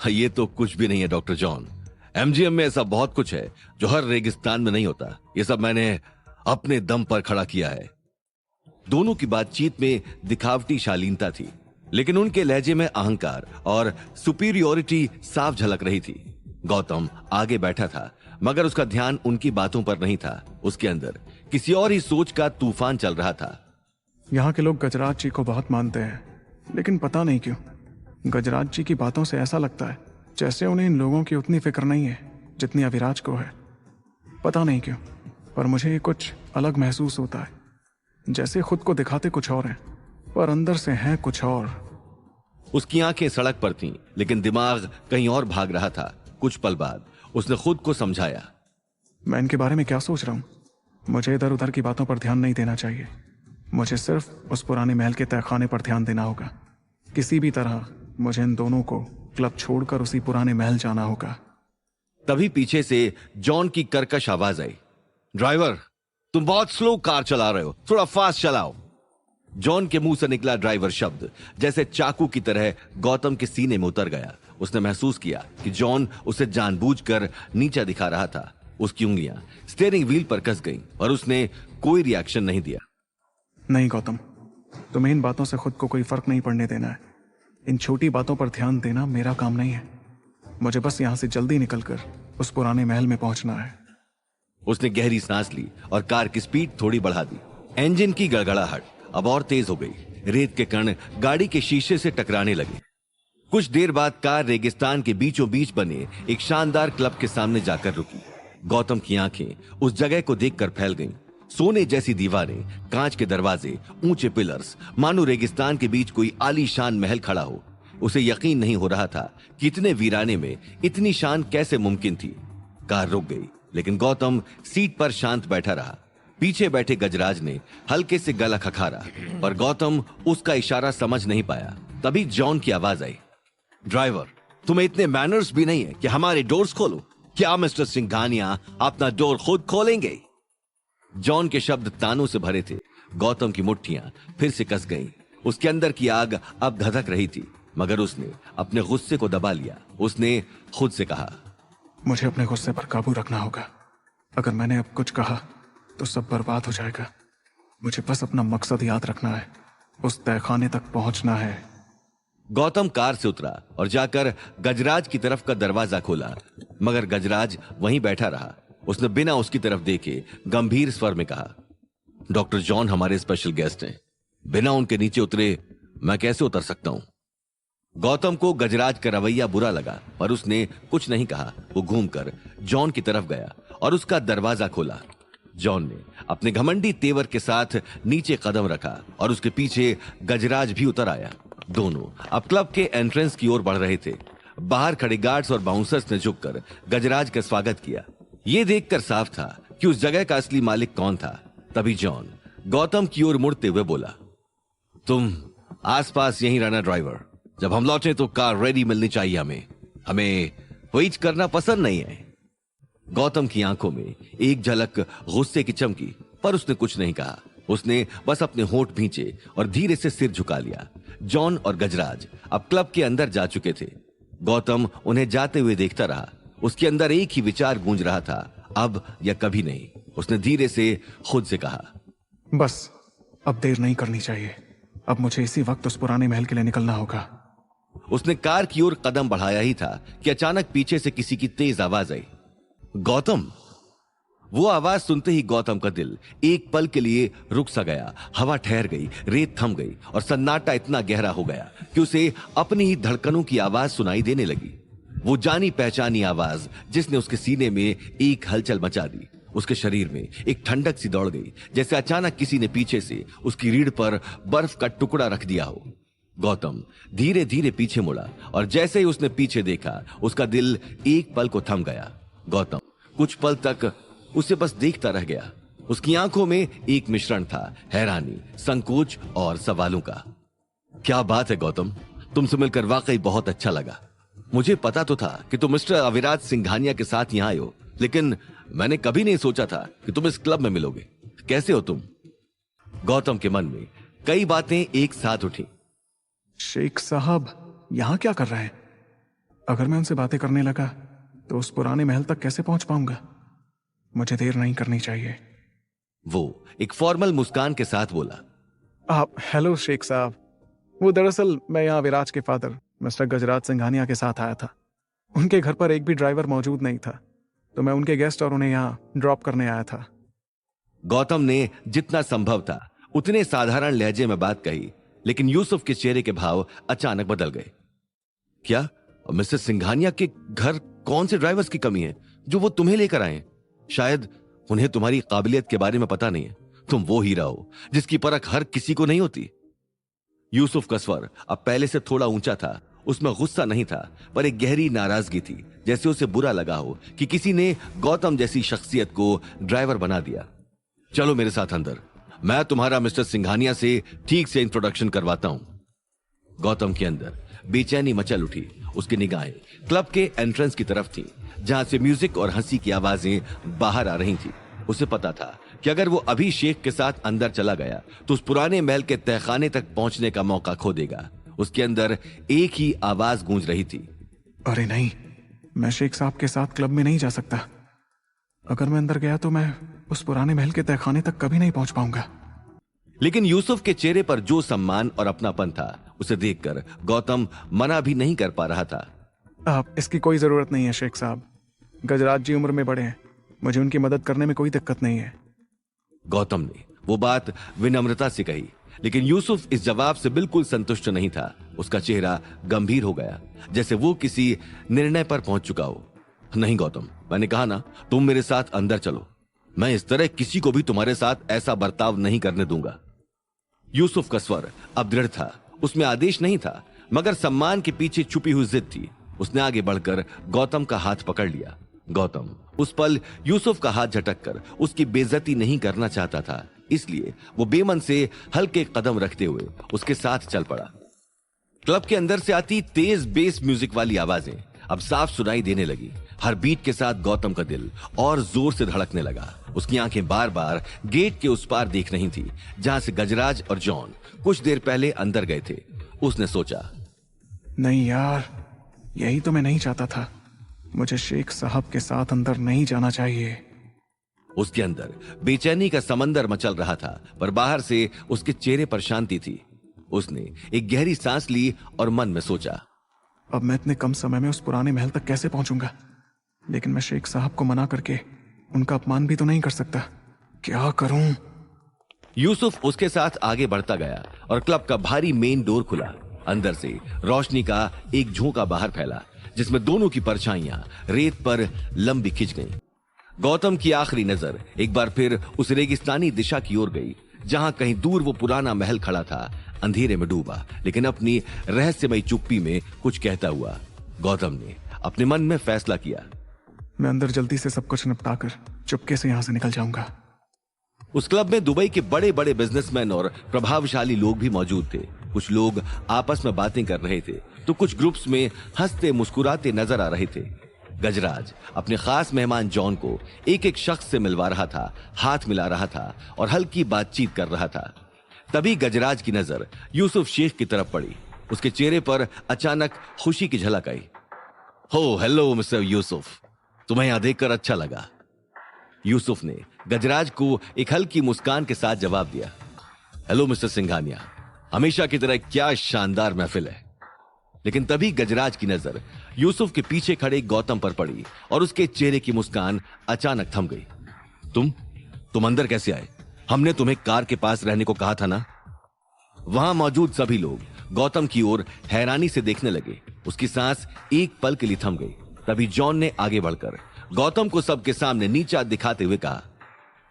ये तो कुछ भी नहीं है डॉक्टर जॉन। एमजीएम में ऐसा बहुत कुछ है जो हर रेगिस्तान में नहीं होता। ये सब मैंने अपने दम पर खड़ा किया है। दोनों की बातचीत में दिखावटी शालीनता थी, लेकिन उनके लहजे में अहंकार और सुपीरियोरिटी साफ झलक रही थी। गौतम आगे बैठा था, मगर उसका ध्यान उनकी बातों पर नहीं था। उसके अंदर किसी और ही सोच का तूफान चल रहा था। यहाँ के लोग गजराज जी को बहुत मानते हैं, लेकिन पता नहीं क्यों गजराज जी की बातों से ऐसा लगता है जैसे उन्हें इन लोगों की उतनी फिक्र नहीं है जितनी अविराज को है। पता नहीं क्यों, पर मुझे ये कुछ अलग महसूस होता है, जैसे खुद को दिखाते कुछ और हैं पर अंदर से हैं कुछ और। उसकी आंखें सड़क पर थीं, लेकिन दिमाग कहीं और भाग रहा था। कुछ पल बाद उसने खुद को समझाया, मैं इनके बारे में क्या सोच रहा हूँ? मुझे इधर उधर की बातों पर ध्यान नहीं देना चाहिए। मुझे सिर्फ उस पुराने महल के तहखाने पर ध्यान देना होगा। किसी भी तरह मुझे इन दोनों को क्लब छोड़कर उसी पुराने महल जाना होगा। तभी पीछे से जॉन की कर्कश आवाज आई, ड्राइवर, तुम बहुत स्लो कार चला रहे हो, थोड़ा फास्ट चलाओ। जॉन के मुंह से निकला ड्राइवर शब्द जैसे चाकू की तरह गौतम के सीने में उतर गया। उसने महसूस किया कि जॉन उसे जानबूझकर नीचा दिखा रहा था। उसकी उंगलियां स्टीयरिंग व्हील पर कस गईं और उसने कोई रिएक्शन नहीं दिया। नहीं गौतम, तुम्हें इन बातों से खुद को कोई फर्क नहीं पड़ने देना है। इन छोटी बातों पर ध्यान देना मेरा काम नहीं है। मुझे बस यहां से जल्दी निकलकर उस पुराने महल में पहुंचना है। उसने गहरी सांस ली और कार की स्पीड थोड़ी बढ़ा दी। इंजन की गड़गड़ाहट अब और तेज हो गई। रेत के कण गाड़ी के शीशे से टकराने लगे। कुछ देर बाद कार रेगिस्तान के बीचों बीच बने एक शानदार क्लब के सामने जाकर रुकी। गौतम की आंखें उस जगह को देखकर फैल गईं। सोने जैसी दीवारें, कांच के दरवाजे, ऊंचे पिलर्स, मानो रेगिस्तान के बीच कोई आलीशान महल खड़ा हो। उसे यकीन नहीं हो रहा था कि इतने वीराने में इतनी शान कैसे मुमकिन थी। कार रुक गई, लेकिन गौतम सीट पर शांत बैठा रहा। पीछे बैठे गजराज ने हल्के से गला खखारा, पर गौतम उसका इशारा समझ नहीं पाया। तभी जॉन की आवाज आई, ड्राइवर, तुम्हें इतने मैनर्स भी नहीं है कि हमारे डोर्स खोलो। क्या मिस्टर सिंघानिया अपना डोर खुद खोलेंगे? जॉन के शब्द तानों से भरे थे। गौतम की मुट्ठियां फिर से कस गईं। उसके अंदर की आग अब धधक रही थी, मगर उसने अपने गुस्से को दबा लिया। उसने खुद से कहा, मुझे अपने गुस्से पर काबू रखना होगा। अगर मैंने अब कुछ कहा तो सब बर्बाद हो जाएगा। मुझे बस अपना मकसद याद रखना है, उस तहखाने तक पहुंचना है। गौतम कार से उतरा और जाकर गजराज की तरफ का दरवाजा खोला, मगर गजराज वहीं बैठा रहा। उसने बिना उसकी तरफ देखे गंभीर स्वर में कहा, डॉक्टर जॉन हमारे स्पेशल गेस्ट हैं। बिना उनके नीचे उतरे मैं कैसे उतर सकता हूं? गौतम को गजराज का रवैया बुरा लगा, पर उसने कुछ नहीं कहा। वो घूमकर जॉन की तरफ गया और उसका दरवाजा खोला। जॉन ने अपने घमंडी तेवर के साथ नीचे कदम रखा और उसके पीछे गजराज भी उतर आया। दोनों अब क्लब के एंट्रेंस की ओर बढ़ रहे थे। बाहर खड़े गार्ड्स और बाउंसर्स ने झुककर गजराज का स्वागत किया। यह देखकर साफ था कि उस जगह का असली मालिक कौन था। तभी जॉन गौतम की ओर मुड़ते हुए बोला, तुम आसपास यहीं रहना ड्राइवर। जब हम लौटे तो कार रेडी मिलनी चाहिए। हमें वेट करना पसंद नहीं है। गौतम की आंखों में एक झलक गुस्से की चमकी, पर उसने कुछ नहीं कहा। उसने बस अपने होंठ भींचे और धीरे से सिर झुका लिया। जॉन और गजराज अब क्लब के अंदर जा चुके थे। गौतम उन्हें जाते हुए देखता रहा। उसके अंदर एक ही विचार गूंज रहा था, अब या कभी नहीं। उसने धीरे से खुद से कहा, बस अब देर नहीं करनी चाहिए। अब मुझे इसी वक्त उस पुराने महल के लिए निकलना होगा। उसने कार की ओर कदम बढ़ाया ही था कि अचानक पीछे से किसी की तेज आवाज आई, गौतम। वो आवाज सुनते ही गौतम का दिल एक पल के लिए रुक सा गया। हवा ठहर गई, रेत थम गई और सन्नाटा इतना गहरा हो गया कि उसे अपनी ही धड़कनों की आवाज सुनाई देने लगी। वो जानी पहचानी आवाज जिसने उसके सीने में एक हलचल मचा दी। उसके शरीर में एक ठंडक सी दौड़ गई, जैसे अचानक किसी ने पीछे से उसकी रीढ़ पर बर्फ का टुकड़ा रख दिया हो। गौतम धीरे धीरे पीछे मुड़ा और जैसे ही उसने पीछे देखा, उसका दिल एक पल को थम गया। गौतम कुछ पल तक उसे बस देखता रह गया। उसकी आंखों में एक मिश्रण था, हैरानी, संकोच और सवालों का। क्या बात है गौतम, तुमसे मिलकर वाकई बहुत अच्छा लगा। मुझे पता तो था कि तुम मिस्टर अविराज सिंघानिया के साथ यहां आए हो, लेकिन मैंने कभी नहीं सोचा था कि तुम इस क्लब में मिलोगे। कैसे हो तुम? गौतम के मन में कई बातें एक साथ उठी। शेख साहब यहां क्या कर रहे हैं? अगर मैं उनसे बातें करने लगा तो उस पुराने महल तक कैसे पहुंच पाऊंगा? मुझे देर नहीं करनी चाहिए। वो एक फॉर्मल मुस्कान के साथ बोला, आप हेलो शेख साहब। वो दरअसल मैं यहाँ विराज के फादर मिस्टर गजराज सिंघानिया के साथ आया था। उनके घर पर एक भी ड्राइवर मौजूद नहीं था, तो मैं उनके गेस्ट और उन्हें यहाँ ड्रॉप करने आया था। गौतम ने जितना संभव था उतने साधारण लहजे में बात कही, लेकिन यूसुफ के चेहरे के भाव अचानक बदल गए। क्या मिस्टर सिंघानिया के घर कौन से ड्राइवर्स की कमी है जो वो तुम्हें लेकर आए? शायद उन्हें तुम्हारी काबिलियत के बारे में पता नहीं है। तुम वो हीरा हो जिसकी परख हर किसी को नहीं होती। यूसुफ का स्वर अब पहले से थोड़ा ऊंचा था। उसमें गुस्सा नहीं था, पर एक गहरी नाराजगी थी, जैसे उसे बुरा लगा हो कि किसी ने गौतम जैसी शख्सियत को ड्राइवर बना दिया। चलो मेरे साथ अंदर, मैं तुम्हारा मिस्टर सिंघानिया से ठीक से इंट्रोडक्शन करवाता हूं। गौतम के अंदर बेचैनी मचल उठी। उसकी निगाहें क्लब के एंट्रेंस की तरफ थी, जहां से म्यूजिक और हंसी की आवाजें बाहर आ रही थी। उसे पता था कि अगर वो अभी शेख के साथ अंदर चला गया तो उस पुराने महल के तहखाने तक पहुंचने का मौका खो देगा। उसके अंदर एक ही आवाज गूंज रही थी, अरे नहीं, मैं शेख साहब के साथ क्लब में नहीं जा सकता। अगर मैं अंदर गया तो मैं उस पुराने महल के तहखाने तक कभी नहीं पहुंच पाऊंगा। लेकिन यूसुफ के चेहरे पर जो सम्मान और अपनापन था, उसे देखकर गौतम मना भी नहीं कर पा रहा था। आप इसकी कोई जरूरत नहीं है शेख साहब। गजराज जी उम्र में बड़े हैं, मुझे उनकी मदद करने में कोई दिक्कत नहीं है। गौतम ने वो बात विनम्रता से कही, लेकिन यूसुफ इस जवाब से बिल्कुल संतुष्ट नहीं था। उसका चेहरा गंभीर हो गया, जैसे वो किसी निर्णय पर पहुंच चुका हो। नहीं गौतम, मैंने कहा ना, तुम मेरे साथ अंदर चलो। मैं इस तरह किसी को भी तुम्हारे साथ ऐसा बर्ताव नहीं करने दूंगा। यूसुफ का स्वर अब दृढ़ था। उसमें आदेश नहीं था, मगर सम्मान के पीछे छुपी हुई जिद थी। उसने आगे बढ़कर गौतम का हाथ पकड़ लिया। गौतम उस पल यूसुफ का हाथ झटककर उसकी बेइज्जती नहीं करना चाहता था, इसलिए वो बेमन से हल्के कदम रखते हुए उसके साथ चल पड़ा। क्लब के अंदर से आती तेज बेस म्यूजिक वाली आवाजें अब साफ सुनाई देने लगी। हर बीट के साथ गौतम का दिल और जोर से धड़कने लगा। उसकी आंखें बार बार गेट के उस पार देख रही थी, जहां से गजराज और जॉन कुछ देर पहले अंदर गए थे। उसने सोचा, नहीं यार, यही तो मैं नहीं चाहता था। मुझे शेख साहब के साथ अंदर नहीं जाना चाहिए। उसके अंदर बेचैनी का समंदर मचल रहा था, पर बाहर से उसके चेहरे पर शांति थी। उसने एक गहरी सांस ली और मन में सोचा, अब मैं इतने कम समय में उस पुराने महल तक कैसे पहुंचूंगा? लेकिन मैं शेख साहब को मना करके उनका अपमान भी तो नहीं कर सकता। क्या करूं? यूसुफ उसके साथ आगे बढ़ता गया और क्लब का भारी मेन डोर खुला। अंदर से रोशनी का एक झोंका बाहर फैला, जिसमें दोनों की परछाइयां रेत पर लंबी खिंच गईं। गौतम की आखिरी नजर एक बार फिर उस रेगिस्तानी दिशा की ओर गई, जहां कहीं दूर वो पुराना महल खड़ा था, अंधेरे में डूबा, लेकिन अपनी रहस्यमयी चुप्पी में कुछ कहता हुआ। गौतम ने अपने मन में फैसला किया, मैं अंदर जल्दी से सब कुछ निपटाकर चुपके से यहां से निकल जाऊंगा। उस क्लब में दुबई के बड़े बड़े बिजनेसमैन और प्रभावशाली लोग भी मौजूद थे। कुछ लोग आपस में बातें कर रहे थे, तो कुछ ग्रुप्स में हंसते मुस्कुराते नजर आ रहे थे। गजराज अपने खास मेहमान जॉन को एक एक शख्स से मिलवा रहा था, हाथ मिला रहा था और हल्की बातचीत कर रहा था। तभी गजराज की नजर यूसुफ शेख की तरफ पड़ी। उसके चेहरे पर अचानक खुशी की झलक आई। हो हेलो मिस्टर यूसुफ, तुम्हें यहां देखकर अच्छा लगा। यूसुफ ने गजराज को एक हल्की मुस्कान के साथ जवाब दिया, हेलो मिस्टर सिंघानिया, हमेशा की तरह क्या शानदार महफिल है। लेकिन तभी गजराज की नजर यूसुफ के पीछे खड़े गौतम पर पड़ी और उसके चेहरे की मुस्कान अचानक थम गई। तुम अंदर कैसे आए? हमने तुम्हें कार के पास रहने को कहा था ना। वहां मौजूद सभी लोग गौतम की ओर हैरानी से देखने लगे। उसकी सांस एक पल के लिए थम गई। तभी जॉन ने आगे बढ़कर गौतम को सबके सामने नीचा दिखाते हुए कहा,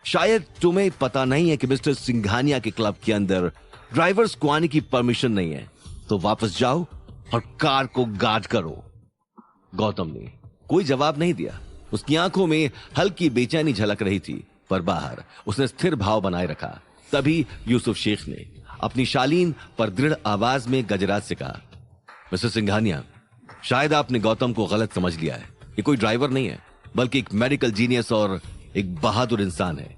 शायद तुम्हें पता नहीं है कि मिस्टर सिंघानिया के क्लब के अंदर ड्राइवर्स को आने की परमिशन नहीं है, तो वापस जाओ और कार को गार्ड करो। गौतम ने कोई जवाब नहीं दिया। उसकी आंखों में हल्की बेचैनी झलक रही थी, पर बाहर उसने स्थिर भाव बनाए रखा। तभी यूसुफ शेख ने अपनी शालीन पर दृढ़ आवाज में गजराज से कहा, मिस्टर सिंघानिया, शायद आपने गौतम को गलत समझ लिया है। ये कोई ड्राइवर नहीं है, बल्कि एक मेडिकल जीनियस और एक बहादुर इंसान है।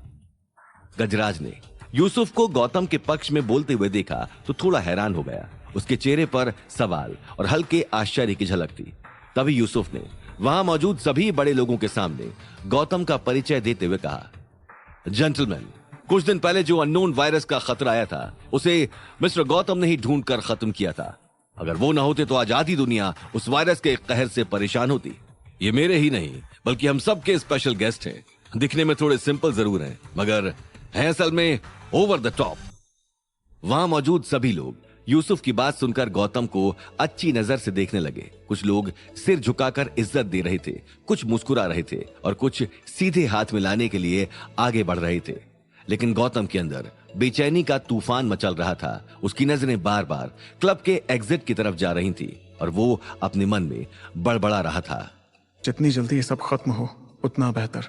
गजराज ने यूसुफ को गौतम के पक्ष में बोलते हुए देखा तो थोड़ा हैरान हो गया। उसके चेहरे पर सवाल और हल्के आश्चर्य की झलक थी। तभी यूसुफ ने वहां मौजूद सभी बड़े लोगों के सामने गौतम का परिचय देते हुए कहा, जेंटलमैन, कुछ दिन पहले जो अननोन वायरस का खतरा आया था, उसे मिस्टर गौतम ने ही ढूंढ कर खत्म किया था। अगर वो ना होते तो आज आधी दुनिया उस वायरस के कहर से परेशान होती। ये मेरे ही नहीं, बल्कि हम सब के स्पेशल गेस्ट हैं। दिखने में थोड़े सिंपल जरूर हैं, मगर हैं असल में ओवर द टॉप। वहां मौजूद सभी लोग यूसुफ की बात सुनकर गौतम को अच्छी नजर से देखने लगे। कुछ लोग सिर झुकाकर इज्जत दे रहे थे, कुछ मुस्कुरा रहे थे और कुछ सीधे हाथ मिलाने के लिए आगे बढ़ रहे थे। लेकिन गौतम के अंदर बेचैनी का तूफान मचल रहा था। उसकी नजरें बार बार क्लब के एग्जिट की तरफ जा रही थी और वो अपने मन में बड़बड़ा रहा था। जितनी जल्दी ये सब खत्म हो उतना बेहतर,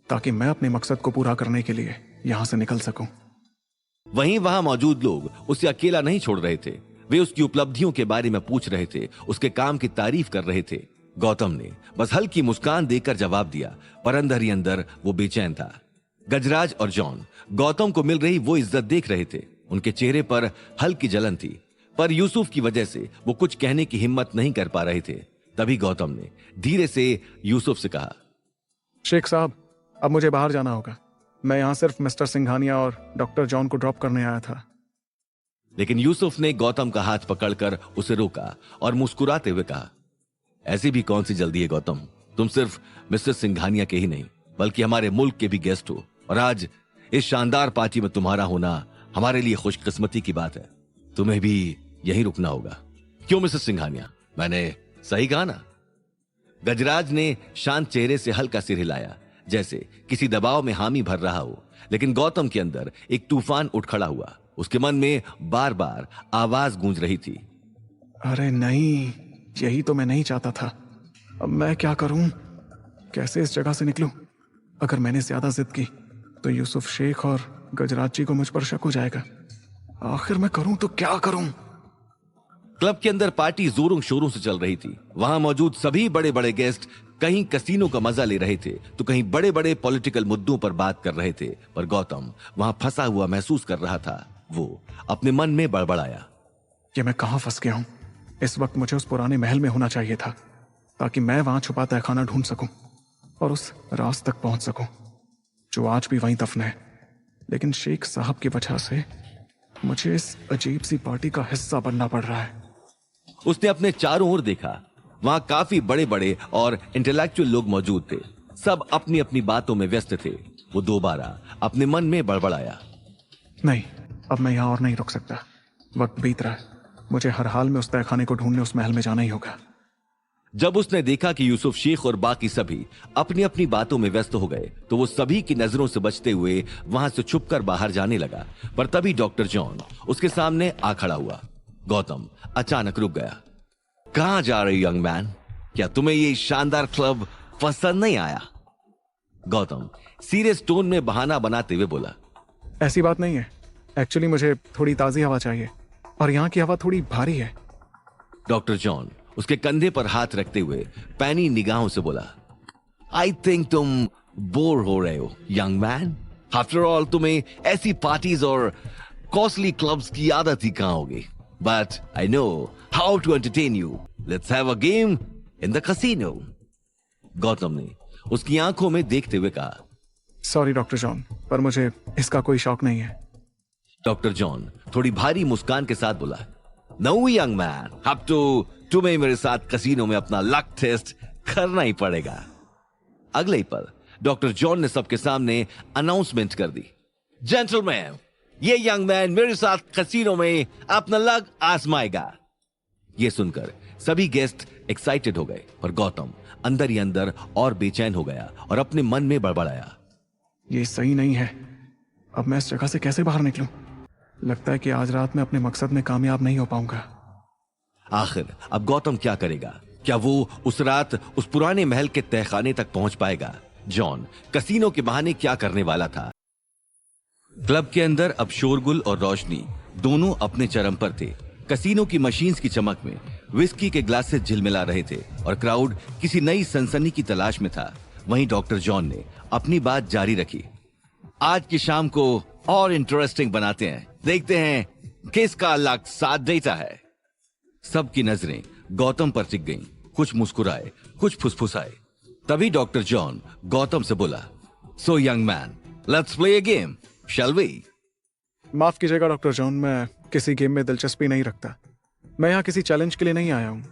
ताकि मैं अपने मकसद को पूरा करने के लिए यहां से निकल सकूं। वहीं वहां मौजूद लोग उसे अकेला नहीं छोड़ रहे थे। वे उसकी उपलब्धियों के बारे में पूछ रहे थे, उसके काम की तारीफ कर रहे थे। गौतम ने बस हल्की मुस्कान देकर जवाब दिया, पर अंदर ही अंदर वो बेचैन था। गजराज और जॉन गौतम को मिल रही वो इज्जत देख रहे थे। उनके चेहरे पर हल्की जलन थी, पर यूसुफ की वजह से वो कुछ कहने की हिम्मत नहीं कर पा रहे थे। तभी गौतम ने धीरे से यूसुफ से कहा, शेख साहब, अब मुझे बाहर जाना होगा। मैं यहाँ सिर्फ मिस्टर सिंघानिया और डॉक्टर जॉन को ड्रॉप करने आया था। लेकिन यूसुफ ने गौतम का हाथ पकड़कर उसे रोका और मुस्कुराते हुए कहा, ऐसी भी कौन सी जल्दी है गौतम? तुम सिर्फ मिस्टर सिंघानिया के ही नहीं बल्कि हमारे मुल्क के भी गेस्ट हो, और आज इस शानदार पार्टी में तुम्हारा होना हमारे लिए खुशकिस्मती की बात है। तुम्हें भी यहीं रुकना होगा। क्यों मिस्टर सिंघानिया, मैंने सही कहा ना? गजराज ने शांत चेहरे से हल्का सिर हिलाया, जैसे किसी दबाव में हामी भर रहा हो। लेकिन गौतम के अंदर एक तूफान उठ खड़ा हुआ। उसके मन में बार बार आवाज गूंज रही थी, अरे नहीं, यही तो मैं नहीं चाहता था। अब मैं क्या करूं? कैसे इस जगह से निकलूं? अगर मैंने ज्यादा जिद की तो यूसुफ शेख और गजराज जी को मुझ पर शक हो जाएगा। आखिर मैं करूं तो क्या करूं? क्लब के अंदर पार्टी जोरों शोरों से चल रही थी। वहां मौजूद सभी बड़े बड़े गेस्ट कहीं कसीनो का मजा ले रहे थे तो कहीं बड़े बड़े पॉलिटिकल मुद्दों पर बात कर रहे थे। पर गौतम वहां फंसा हुआ महसूस कर रहा था। वो अपने मन में बड़बड़ाया, कि मैं कहां फंस गया हूं? इस वक्त मुझे उस पुराने महल में होना चाहिए था, ताकि मैं वहां छुपा तहखाना ढूंढ सकूं और उस राज तक पहुंच सकूं जो आज भी वहीं दफन है। लेकिन शेख साहब की वजह से मुझे इस अजीब सी पार्टी का हिस्सा बनना पड़ रहा है। उसने अपने चारों ओर देखा। वहां काफी बड़े बड़े और इंटेलेक्चुअल लोग मौजूद थे। सब अपनी अपनी बातों में व्यस्त थे। वो दोबारा अपने मन में बड़बड़ाया, नहीं, अब मैं यहां और नहीं रुक सकता। वक्त बीत रहा है। मुझे हर हाल में उस तहखाने को ढूंढने उस महल में जाना ही होगा। जब उसने देखा कि यूसुफ शेख और बाकी सभी अपनी अपनी बातों में व्यस्त हो गए तो वो सभी की नजरों से बचते हुए वहां से छुपकर बाहर जाने लगा। पर तभी डॉक्टर जॉन उसके सामने आ खड़ा हुआ। गौतम अचानक रुक गया। कहां जा रहे यंग मैन? क्या तुम्हें ये शानदार क्लब पसंद नहीं आया? गौतम सीरियस टोन में बहाना बनाते हुए बोला, ऐसी बात नहीं है। एक्चुअली मुझे थोड़ी ताजी हवा चाहिए और यहाँ की हवा थोड़ी भारी है। डॉक्टर जॉन उसके कंधे पर हाथ रखते हुए पैनी निगाहों से बोला, आई थिंक तुम बोर हो रहे हो यंग मैन। आफ्टर ऑल तुम्हें ऐसी पार्टीज और कॉस्टली क्लब्स की आदत ही कहां होगी। But I know how to entertain you. Let's have a game in the casino. Gautam ने उसकी आंखों में देखते हुए कहा, सॉरी डॉक्टर जॉन, पर मुझे इसका कोई शौक नहीं है। डॉक्टर जॉन थोड़ी भारी मुस्कान के साथ बोला, नो यंग मैन, अब तो तुम्हें मेरे साथ कैसीनो में अपना लक टेस्ट करना ही पड़ेगा। अगले ही पल डॉक्टर जॉन ने सबके सामने अनाउंसमेंट कर दी, जेंटलमैन, ये यंग मैन मेरे साथ कैसीनो में अपना लक आजमाएगा। ये सुनकर सभी गेस्ट एक्साइटेड हो गए, पर गौतम अंदर ही अंदर और बेचैन हो गया और अपने मन में बड़बड़ाया, ये सही नहीं है। अब मैं इस जगह से कैसे बाहर निकलूं? लगता है कि आज रात में अपने मकसद में कामयाब नहीं हो पाऊंगा। आखिर अब गौतम क्या करेगा? क्या वो उस रात उस पुराने महल के तहखाने तक पहुंच पाएगा? जॉन कैसीनो के बहाने क्या करने वाला था? क्लब के अंदर अब शोरगुल और रोशनी दोनों अपने चरम पर थे। कैसीनो की मशीन्स की चमक में विस्की के ग्लासेस झिलमिला रहे थे और क्राउड किसी नई सनसनी की तलाश में था। वहीं डॉक्टर जॉन ने अपनी बात जारी रखी, आज की शाम को और इंटरेस्टिंग बनाते हैं, देखते हैं किसका लक साथ देता है। सबकी नजरें गौतम पर टिक गईं। कुछ मुस्कुराए, कुछ फुसफुसाए। तभी डॉक्टर जॉन गौतम से बोला, so young man, let's play a game, shall we? माफ कीजिएगा डॉक्टर जॉन, मैं किसी गेम में दिलचस्पी नहीं रखता। मैं यहाँ किसी चैलेंज के लिए नहीं आया हूँ।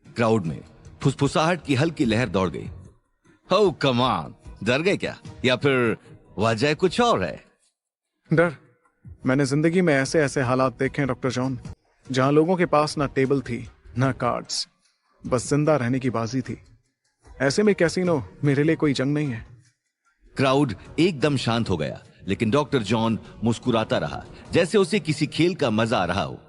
क्राउड में फुसफुसाहट की हल्की लहर दौड़ गई। हो कम ऑन, डर गए क्या? या फिर वजह कुछ और है? डर? मैंने जिंदगी में ऐसे ऐसे हालात देखे हैं डॉक्टर जॉन, जहां लोगों के पास ना टेबल थी ना कार्ड्स, बस जिंदा रहने की बाजी थी। ऐसे में कैसीनो मेरे लिए कोई जंग नहीं है। क्राउड एकदम शांत हो गया, लेकिन डॉक्टर जॉन मुस्कुराता रहा, जैसे उसे किसी खेल का मजा आ रहा हो।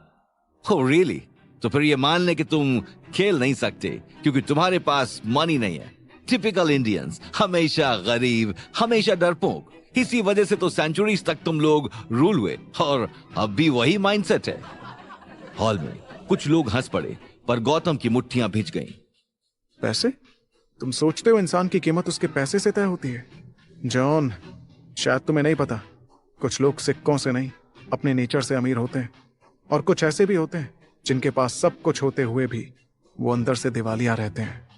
Oh, really? तो फिर ये मान ले कि तुम खेल नहीं सकते क्योंकि तुम्हारे पास मनी नहीं है। टिपिकल इंडियंस, हमेशा गरीब, हमेशा डरपोक। इसी वजह से तो सेंचुरीज तक तुम लोग रूल हुए, और अब भी वही माइंडसेट है। हॉल में कुछ लोग हंस पड़े, पर गौतम की मुट्ठियां भिज गईं। पैसे? तुम सोचते हो इंसान की कीमत उसके पैसे से तय होती है? जॉन, शायद तुम्हें नहीं पता, कुछ लोग सिक्कों से नहीं, अपने नेचर से अमीर होते हैं, और कुछ ऐसे भी होते हैं जिनके पास सब कुछ होते हुए भी वो अंदर से दिवालिया रहते हैं।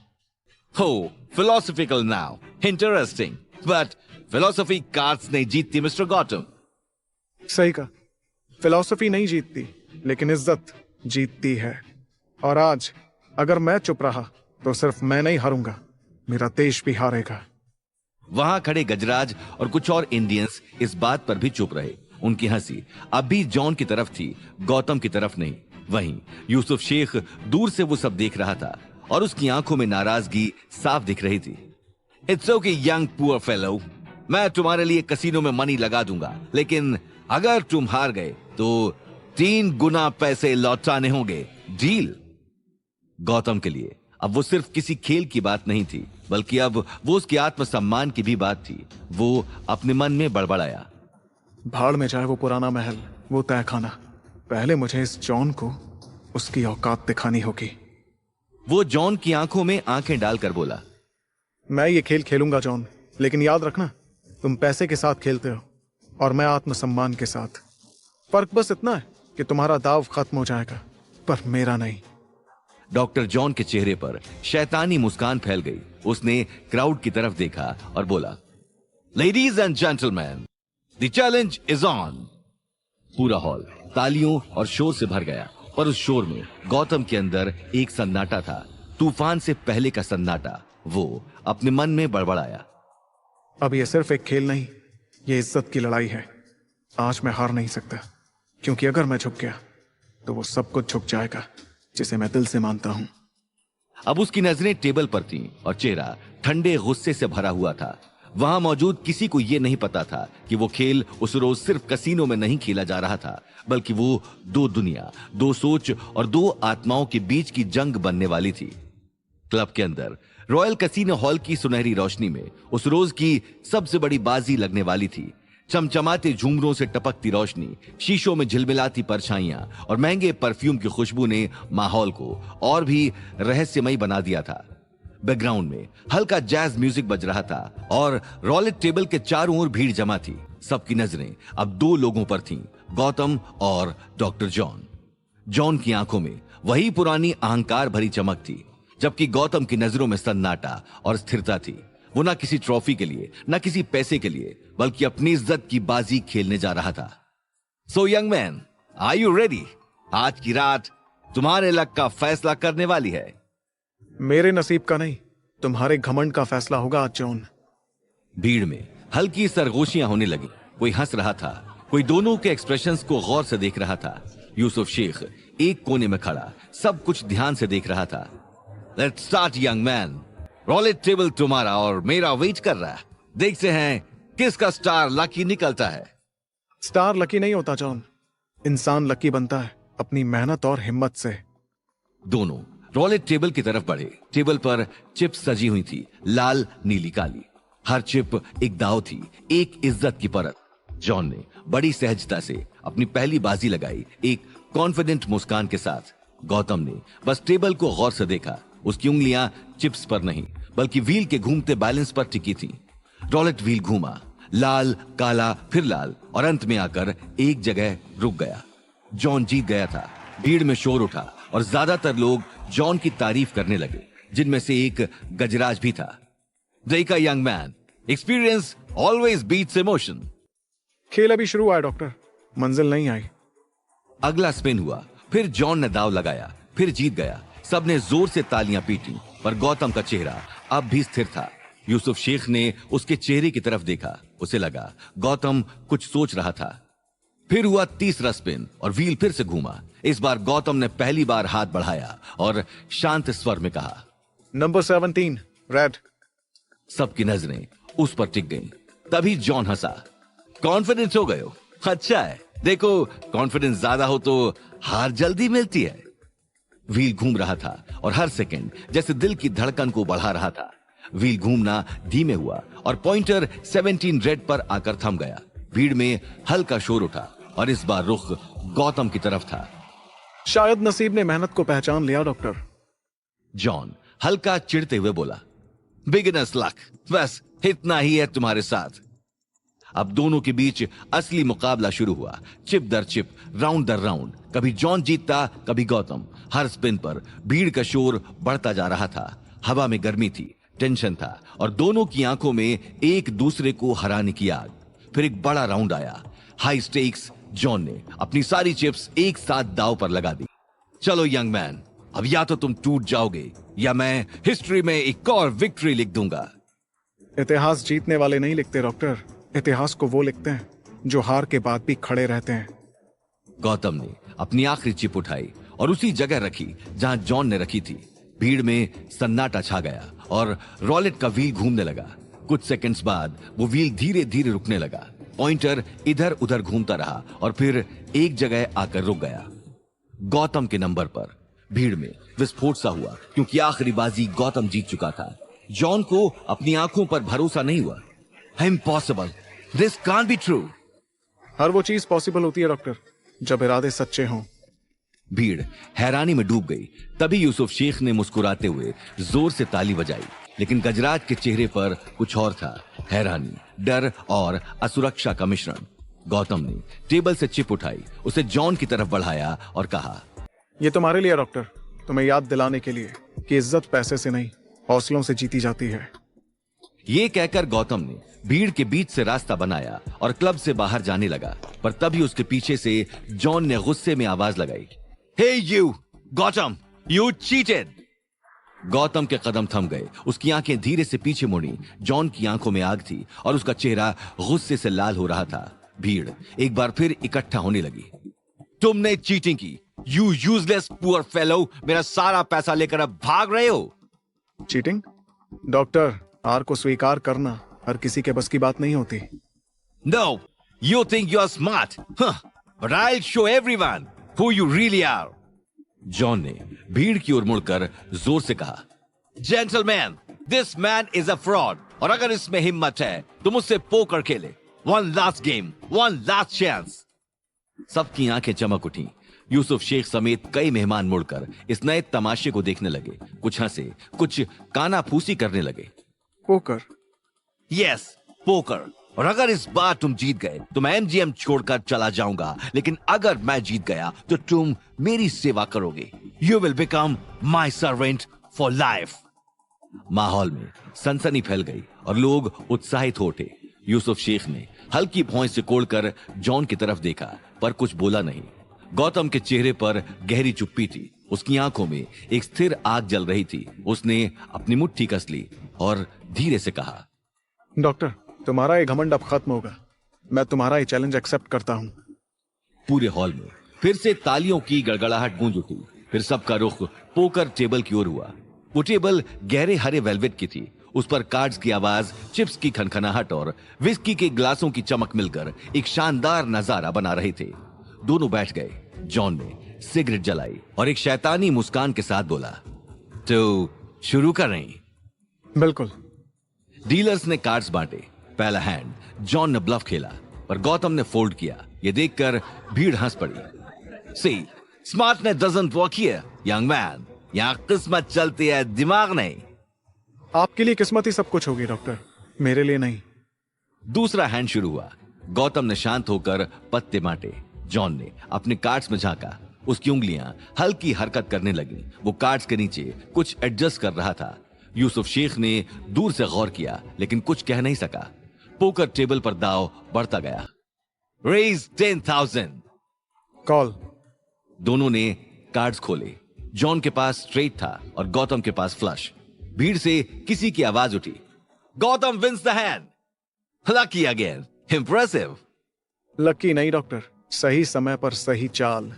Oh, philosophical now. Interesting. But philosophy cards नहीं जीतती मिस्टर गौतम। सही कहा, फिलॉसफी नहीं जीतती, लेकिन इज्जत जीतती है। और आज अगर मैं चुप रहा तो सिर्फ मैं नहीं हारूंगा, मेरा देश भी हारेगा। वहां खड़े गजराज और कुछ और इंडियंस इस बात पर भी चुप रहे। उनकी हंसी अब भी जॉन की तरफ थी, गौतम की तरफ नहीं। वहीं यूसुफ शेख दूर से वो सब देख रहा था, और उसकी आंखों में नाराजगी साफ दिख रही थी। It's okay young poor fellow, मैं तुम्हारे लिए कसीनो में मनी लगा दूंगा, लेकिन अगर तुम हार गए तो 3 गुना पैसे लौटाने होंगे। डील? गौतम के लिए अब वो सिर्फ किसी खेल की बात नहीं थी, बल्कि अब वो उसके आत्मसम्मान की भी बात थी। वो अपने मन में बड़बड़ाया, भाड़ में जाए वो पुराना महल, वो तहखाना, पहले मुझे इस जॉन को उसकी औकात दिखानी होगी। वो जॉन की आंखों में आंखें डालकर बोला, मैं ये खेल खेलूंगा जॉन, लेकिन याद रखना, तुम पैसे के साथ खेलते हो और मैं आत्मसम्मान के साथ। फर्क बस इतना है कि तुम्हारा दाव खत्म हो जाएगा, पर मेरा नहीं। डॉक्टर जॉन के चेहरे पर शैतानी मुस्कान फैल गई। उसने क्राउड की तरफ देखा और बोला, ladies and gentleman, the challenge is on. पूरा हॉल तालियों और शोर से भर गया, पर उस शोर में गौतम के अंदर एक सन्नाटा था, तूफान से पहले का सन्नाटा। वो अपने मन में बड़बड़ाया, अब ये सिर्फ एक खेल नहीं, ये इज्जत की लड़ाई है। आज मैं हार नहीं सकता, क्योंकि अगर मैं झुक गया तो वो सब कुछ झुक जाएगा जिसे मैं दिल से मानता हूं। अब उसकी नजरें टेबल पर थीं और चेहरा ठंडे गुस्से से भरा हुआ था। वहां मौजूद किसी को यह नहीं पता था कि वो खेल उस रोज सिर्फ कसीनो में नहीं खेला जा रहा था, बल्कि वो 2 दुनिया, 2 सोच और 2 आत्माओं के बीच की जंग बनने वाली थी। क्लब के अंदर रॉयल कसीनो हॉल की सुनहरी रोशनी में उस रोज की सबसे बड़ी बाजी लगने वाली थी। चमचमाते झूमरों से टपकती रोशनी, शीशों में झिलमिलाती परछाइयां और महंगे परफ्यूम की खुशबू ने माहौल को और भी रहस्यमय बना दिया था। बैकग्राउंड में हल्का जैज म्यूजिक बज रहा था और रॉलेट टेबल के चारों ओर भीड़ जमा थी। सबकी नजरें अब 2 लोगों पर थीं, गौतम और डॉक्टर जॉन। जॉन की आंखों में वही पुरानी अहंकार भरी चमक थी, जबकि गौतम की नजरों में सन्नाटा और स्थिरता थी। वो ना किसी ट्रॉफी के लिए, ना किसी पैसे के लिए, बल्कि अपनी इज्जत की बाजी खेलने जा रहा था। So young man, are you ready? आज की रात तुम्हारे लक का फैसला करने वाली है। मेरे नसीब का नहीं, तुम्हारे घमंड का फैसला होगा आज जॉन। भीड़ में हल्की सरगोशियां होने लगी। कोई हंस रहा था, कोई दोनों के एक्सप्रेशंस को गौर से देख रहा था। यूसुफ शेख एक कोने में खड़ा सब कुछ ध्यान से देख रहा था। Let's start young man, Rowlatt table तुम्हारा और मेरा वेट कर रहा है। देखते हैं किसका स्टार लकी निकलता है। स्टार लकी नहीं होता जॉन, इंसान लकी बनता है अपनी मेहनत और हिम्मत से। दोनों रॉलेट टेबल की तरफ बढ़े। टेबल पर चिप्स सजी हुई थी, लाल नीली काली। हर चिप एक दाव थी, एक इज्जत की परत। जॉन ने बड़ी सहजता से अपनी पहली बाजी लगाई, एक कॉन्फिडेंट मुस्कान के साथ। गौतम ने बस टेबल को गौर से देखा। उसकी उंगलियां चिप्स पर नहीं, बल्कि व्हील के घूमते बैलेंस पर टिकी थी। रॉलेट व्हील घूमा, लाल, काला, फिर लाल, और अंत में आकर एक जगह रुक गया। जॉन जीत गया था। भीड़ में शोर उठा और ज्यादातर लोग जॉन की तारीफ करने लगे, जिनमें से एक गजराज भी था। देखा young man, experience always beats emotion. खेल अभी शुरू हुआ है डॉक्टर, मंजिल नहीं आई। अगला स्पिन हुआ, फिर जॉन ने दाव लगाया, फिर जीत गया। सबने जोर से तालियां पीटी, पर गौतम का चेहरा अब भी स्थिर था। यूसुफ शेख ने उसके चेहरे की तरफ देखा। उसे लगा गौतम कुछ सोच रहा था। फिर हुआ तीसरा स्पिन और व्हील फिर से घूमा। इस बार गौतम ने पहली बार हाथ बढ़ाया और शांत स्वर में कहा, नंबर 17 रेड। सबकी नजरें उस पर टिक गईं। तभी जॉन हंसा। कॉन्फिडेंस हो गए हो? अच्छा है, देखो कॉन्फिडेंस ज्यादा हो तो हार जल्दी मिलती है। व्हील घूम रहा था और हर सेकंड जैसे दिल की धड़कन को बढ़ा रहा था। व्हील घूमना धीमे हुआ और पॉइंटर 17 रेड पर आकर थम गया। भीड़ में हल्का शोर उठा और इस बार रुख गौतम की तरफ था। शायद नसीब ने मेहनत को पहचान लिया डॉक्टर। जॉन हल्का चिढ़ते हुए बोला, बिगिनर्स लक, बस इतना ही है तुम्हारे साथ। अब दोनों के बीच असली मुकाबला शुरू हुआ। चिप दर चिप, राउंड दर राउंड, कभी जॉन जीतता कभी गौतम। हर स्पिन पर भीड़ का शोर बढ़ता जा रहा था। हवा में गर्मी थी, टेंशन था और दोनों की आंखों में एक दूसरे को हराने की आग। फिर एक बड़ा राउंड आया, हाई स्टेक्स। जॉन ने अपनी सारी चिप्स एक साथ दांव पर लगा दी। चलो यंग मैन, अब या तो तुम टूट जाओगे या मैं हिस्ट्री में एक और विक्ट्री लिख दूंगा। इतिहास जीतने वाले नहीं लिखते डॉक्टर, इतिहास को वो लिखते हैं जो हार के बाद भी खड़े रहते हैं। गौतम ने अपनी आखिरी चिप उठाई और उसी जगह रखी जहां जॉन ने रखी थी। भीड़ में सन्नाटा छा गया और रॉलेट का व्हील घूमने लगा। कुछ सेकंड्स बाद वो व्हील धीरे धीरे रुकने लगा। पॉइंटर इधर उधर घूमता रहा और फिर एक जगह आकर रुक गया। गौतम के नंबर पर भीड़ में विस्फोट सा हुआ क्योंकि आखिरी बाजी गौतम जीत चुका था। जॉन को अपनी आंखों पर भरोसा नहीं हुआ। Impossible, this can't be true. हर वो चीज पॉसिबल होती है डॉक्टर जब इरादे सच्चे हों। भीड़ हैरानी में डूब गई। तभी यूसुफ शेख ने मुस्कुराते हुए जोर से ताली बजाई, लेकिन गजराज के चेहरे पर कुछ और था, हैरानी, डर और असुरक्षा का मिश्रण। गौतम ने टेबल से चिप उठाई, उसे जॉन की तरफ बढ़ाया और कहा, ये तुम्हारे लिए डॉक्टर, तुम्हें याद दिलाने के लिए कि इज्जत पैसे से नहीं हौसलों से जीती जाती है। ये कहकर गौतम ने भीड़ के बीच से रास्ता बनाया और क्लब से बाहर जाने लगा। पर तभी उसके पीछे से जॉन ने गुस्से में आवाज लगाई, hey you Gautam, you cheated. Gautam के कदम थम गए। उसकी आंखें धीरे से पीछे मुड़ी। जॉन की आंखों में आग थी और उसका चेहरा गुस्से से लाल हो रहा था। भीड़ एक बार फिर इकट्ठा होने लगी। तुमने चीटिंग की, यू यूजलेस पुअर फेलो। मेरा सारा पैसा लेकर अब भाग रहे हो। चीटिंग? डॉक्टर, हार को स्वीकार करना हर किसी के बस की बात नहीं होती। No, you think you're smart, huh? But I'll show everyone who you really are. John ने भीड़ की ओर मुड़कर जोर से कहा, gentleman, this man is a fraud, और अगर इसमें हिम्मत है तो मुझसे पोकर खेले। One last game, one last chance. सबकी आंखें चमक उठी। यूसुफ शेख समेत कई मेहमान मुड़कर इस नए तमाशे को देखने लगे। कुछ हंसे, कुछ कानाफूसी करने लगे। पोकर? Yes, poker. और अगर इस बार तुम जीत गए तो मैं एमजीएम छोड़कर चला जाऊंगा, लेकिन अगर मैं जीत गया तो तुम मेरी सेवा करोगे। You will become my servant for life. माहौल में सनसनी फैल गई और लोग उत्साहित हो उठे। यूसुफ शेख ने हल्की भौं से कोड़कर जॉन की तरफ देखा, पर कुछ बोला नहीं। गौतम के चेहरे पर गहरी चुप्पी थी। उसकी आंखों में एक स्थिर आग जल रही थी। उसने अपनी मुट्ठी कस ली और धीरे से कहा, डॉक्टर, तुम्हारा ये घमंड अब खत्म होगा। मैं तुम्हारा ये चैलेंज एक्सेप्ट करता हूं। पूरे हॉल में फिर से तालियों की गड़गड़ाहट गूंज उठी। फिर सबका रुख पोकर टेबल की ओर हुआ। वो टेबल गहरे हरे वेलवेट की थी। उस पर कार्ड्स की आवाज, चिप्स की खनखनाहट और विस्की के ग्लासों की चमक मिलकर एक शानदार नजारा बना रहे थे। दोनों बैठ गए। जॉन ने सिगरेट जलाई और एक शैतानी मुस्कान के साथ बोला, तो शुरू कर रहे? बिल्कुल। डीलर्स ने कार्ड्स बांटे। पहला हैंड जॉन ने ब्लफ खेला, पर गौतम ने फोल्ड किया। यह देखकर भीड़ हंस पड़ी। See, smartness doesn't work here young man. यहां किस्मत चलती है, दिमाग नहीं। आपके लिए किस्मत ही सब कुछ होगी डॉक्टर, मेरे लिए नहीं। दूसरा हैंड शुरू हुआ। गौतम ने शांत होकर पत्ते बांटे। जॉन ने अपने कार्ड्स में झांका। उसकी उंगलियां हल्की हरकत करने लगी। वो कार्ड्स के नीचे कुछ एडजस्ट कर रहा था। यूसुफ शेख ने दूर से गौर किया, लेकिन कुछ कह नहीं सका। पोकर टेबल पर दाव बढ़ता गया। रेज 10,000। कॉल। दोनों ने कार्ड्स खोले। जॉन के पास स्ट्रेट था और गौतम के पास फ्लश। भीड़ से किसी की आवाज उठी, Gautam wins the hand. Lucky again, impressive. Lucky नहीं डॉक्टर, सही समय पर सही चाल।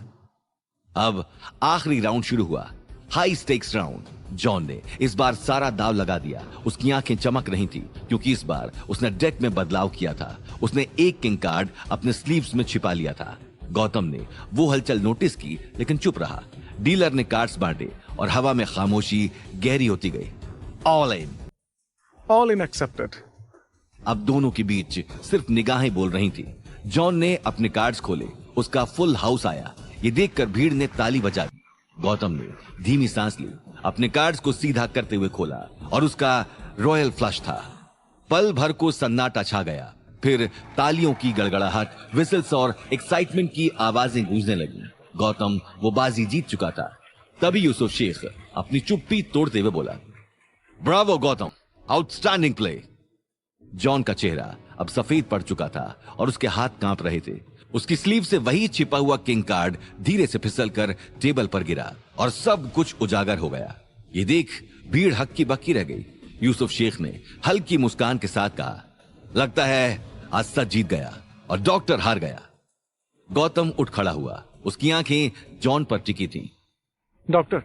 अब आखिरी राउंड शुरू हुआ, हाई स्टेक्स राउंड। जॉन ने इस बार सारा दाव लगा दिया। उसकी आंखें चमक रही थी क्योंकि इस बार उसने डेक में बदलाव किया था। उसने एक किंग कार्ड अपने स्लीव्स में छिपा लिया था। गौतम ने वो हलचल नोटिस की लेकिन चुप रहा। डीलर ने कार्ड्स बांटे और हवा में खामोशी गहरी होती गई। All in. All in accepted. अब दोनों के बीच सिर्फ निगाहें बोल रही थी। जॉन ने अपने कार्ड्स खोले। उसका फुल हाउस आया। ये देखकर भीड़ ने ताली बजा दी। गौतम ने धीमी सांस ली, अपने कार्ड्स को सीधा करते हुए खोला और उसका रॉयल फ्लश था। पल भर को सन्नाटा छा गया। फिर तालियों की गड़गड़ाहट, विसल्स और एक्साइटमेंट की आवाजें गूंजने लगी। गौतम वो बाजी जीत चुका था। तभी यूसुफ शेख अपनी चुप्पी तोड़ते हुए बोला, Bravo Gautam, outstanding play. John का चेहरा अब सफेद पड़ चुका था और उसके हाथ कांप रहे थे। उसकी स्लीव से वही छिपा हुआ किंग कार्ड धीरे से फिसलकर टेबल पर गिरा और सब कुछ उजागर हो गया। ये देख भीड़ हक्की बक्की रह गई। यूसुफ शेख ने हल्की मुस्कान के साथ कहा, लगता है आज सच जीत गया और डॉक्टर हार गया। गौतम उठ खड़ा हुआ। उसकी आंखें जॉन पर टिकी थी। डॉक्टर,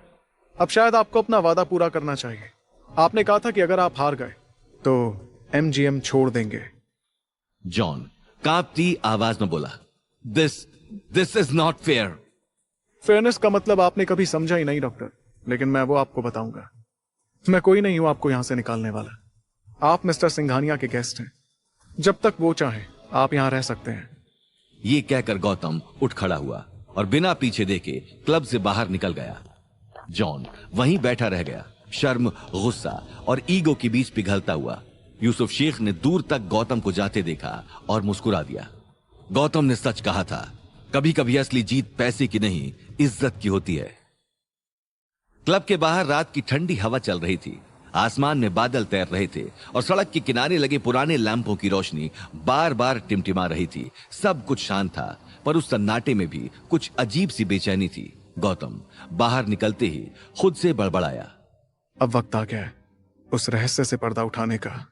अब शायद आपको अपना वादा पूरा करना चाहिए। आपने कहा था कि अगर आप हार गए तो एमजीएम छोड़ देंगे। जॉन कांपती आवाज में बोला, this is not fair. Fairness का मतलब आपने कभी समझा ही नहीं डॉक्टर, लेकिन मैं वो आपको बताऊंगा। मैं कोई नहीं हूं आपको यहां से निकालने वाला। आप मिस्टर सिंघानिया के गेस्ट हैं। जब तक वो चाहे आप यहां रह सकते हैं। ये कहकर गौतम उठ खड़ा हुआ और बिना पीछे देखे क्लब से बाहर निकल गया। जॉन वहीं बैठा रह गया, शर्म, गुस्सा और ईगो के बीच पिघलता हुआ। यूसुफ शेख ने दूर तक गौतम को जाते देखा और मुस्कुरा दिया। गौतम ने सच कहा था, कभी कभी असली जीत पैसे की नहीं, इज्जत की होती है। क्लब के बाहर रात की ठंडी हवा चल रही थी। आसमान में बादल तैर रहे थे और सड़क के किनारे लगे पुराने लैंपों की रोशनी बार बार टिमटिमा रही थी। सब कुछ शांत था, पर उस सन्नाटे में भी कुछ अजीब सी बेचैनी थी। गौतम बाहर निकलते ही खुद से बड़बड़ाया, अब वक्त आ गया है उस रहस्य से पर्दा उठाने का।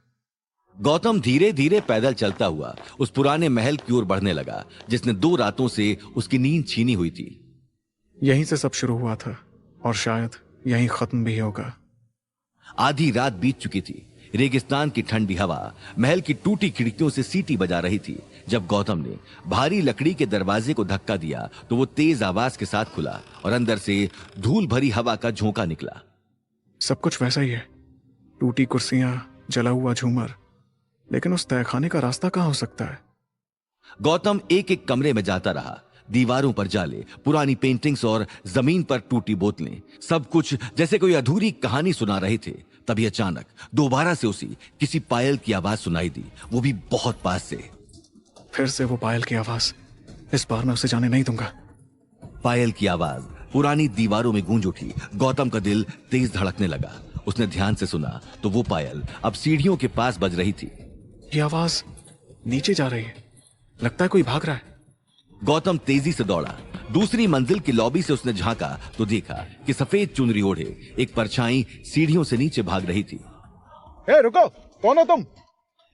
गौतम धीरे धीरे पैदल चलता हुआ उस पुराने महल की ओर बढ़ने लगा जिसने 2 रातों से उसकी नींद छीनी हुई थी। यहीं से सब शुरू हुआ था और शायद यहीं खत्म भी होगा। आधी रात बीत चुकी थी। रेगिस्तान की ठंडी हवा महल की टूटी खिड़कियों से सीटी बजा रही थी। जब गौतम ने भारी लकड़ी के दरवाजे को धक्का दिया तो वो तेज आवाज के साथ खुला और अंदर से धूल भरी हवा का झोंका निकला। सब कुछ वैसा ही है, टूटी कुर्सियां, जला हुआ झूमर, लेकिन उस तहखाने का रास्ता कहां हो सकता है? गौतम एक एक कमरे में जाता रहा। दीवारों पर जाले, पुरानी पेंटिंग्स और जमीन पर टूटी बोतलें, सब कुछ जैसे कोई अधूरी कहानी सुना रहे थे। तभी अचानक दोबारा से उसी किसी पायल की आवाज सुनाई दी, वो भी बहुत पास से। फिर से वो पायल की आवाज। इस बार मैं उसे जाने नहीं दूंगा। पायल की आवाज पुरानी दीवारों में गूंज उठी। गौतम का दिल तेज धड़कने लगा। उसने ध्यान से सुना तो वो पायल अब सीढ़ियों के पास बज रही थी। ये आवाज नीचे जा रही है, लगता है कोई भाग रहा है। गौतम तेजी से दौड़ा। दूसरी मंजिल की लॉबी से उसने झांका तो देखा कि सफेद चुनरी ओढ़े एक परछाई सीढ़ियों से नीचे भाग रही थी। ए, रुको, कौन हो तुम?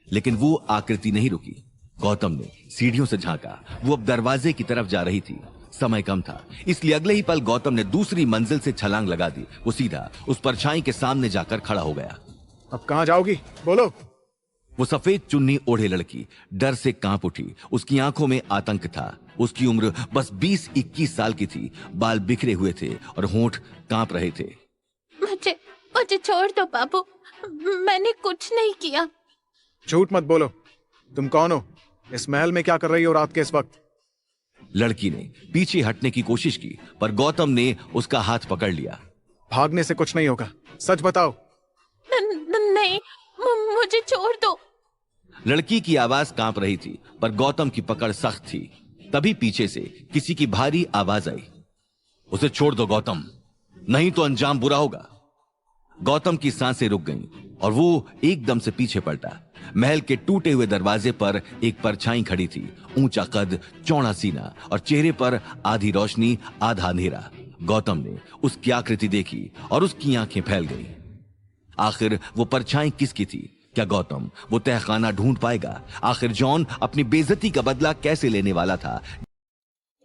लेकिन वो आकृति नहीं रुकी। गौतम ने सीढ़ियों से झांका। वो अब दरवाजे की तरफ जा रही थी। समय कम था, इसलिए अगले ही पल गौतम ने दूसरी मंजिल से छलांग लगा दी। वो सीधा उस परछाई के सामने जाकर खड़ा हो गया। अब कहां जाओगी, बोलो? वो सफेद चुन्नी ओढ़े लड़की डर से कांप उठी। उसकी आंखों में आतंक था। उसकी उम्र बस 20-21 साल की थी। बाल बिखरे हुए थे और होंठ कांप रहे थे। मुझे छोड़ दो बाबू, मैंने कुछ नहीं किया। झूठ मत बोलो। तुम कौन हो? इस महल में क्या कर रही हो रात के इस वक्त? लड़की ने पीछे हटने की कोशिश की, पर गौतम ने उसका हाथ पकड़ लिया। भागने से कुछ नहीं होगा, सच बताओ। नहीं, मुझे छोड़ दो। लड़की की आवाज कांप रही थी, पर गौतम की पकड़ सख्त थी। तभी पीछे से किसी की भारी आवाज आई, उसे छोड़ दो गौतम, नहीं तो अंजाम बुरा होगा। गौतम की सांसें रुक गईं और वो एकदम से पीछे पलटा। महल के टूटे हुए दरवाजे पर एक परछाई खड़ी थी। ऊंचा कद, चौड़ा सीना और चेहरे पर आधी रोशनी आधा अंधेरा। गौतम ने उसकी आकृति देखी और उसकी आंखें फैल गईं। आखिर वो परछाई किसकी थी? क्या गौतम वो तहखाना ढूंढ पाएगा? आखिर जॉन अपनी बेइज्जती का बदला कैसे लेने वाला था?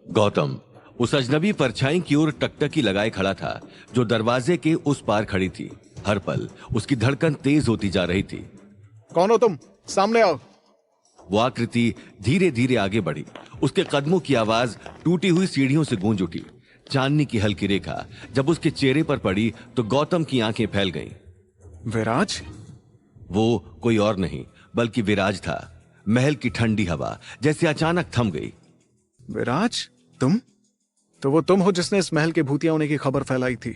गौतम उस अजनबी परछाई की ओर टकटकी लगाए खड़ा था जो दरवाजे के उस पार खड़ी थी। हर पल उसकी धड़कन तेज होती जा रही थी। कौन हो तुम? सामने आओ। वो आकृति धीरे धीरे आगे बढ़ी। उसके कदमों की आवाज टूटी हुई सीढ़ियों से गूंज उठी। चांदनी की हल्की रेखा जब उसके चेहरे पर पड़ी तो गौतम की आंखें फैल गईं। विराज? वो कोई और नहीं बल्कि विराज था। महल की ठंडी हवा जैसे अचानक थम गई। विराज, तुम? तो वो तुम हो जिसने इस महल के भूतिया होने की खबर फैलाई थी।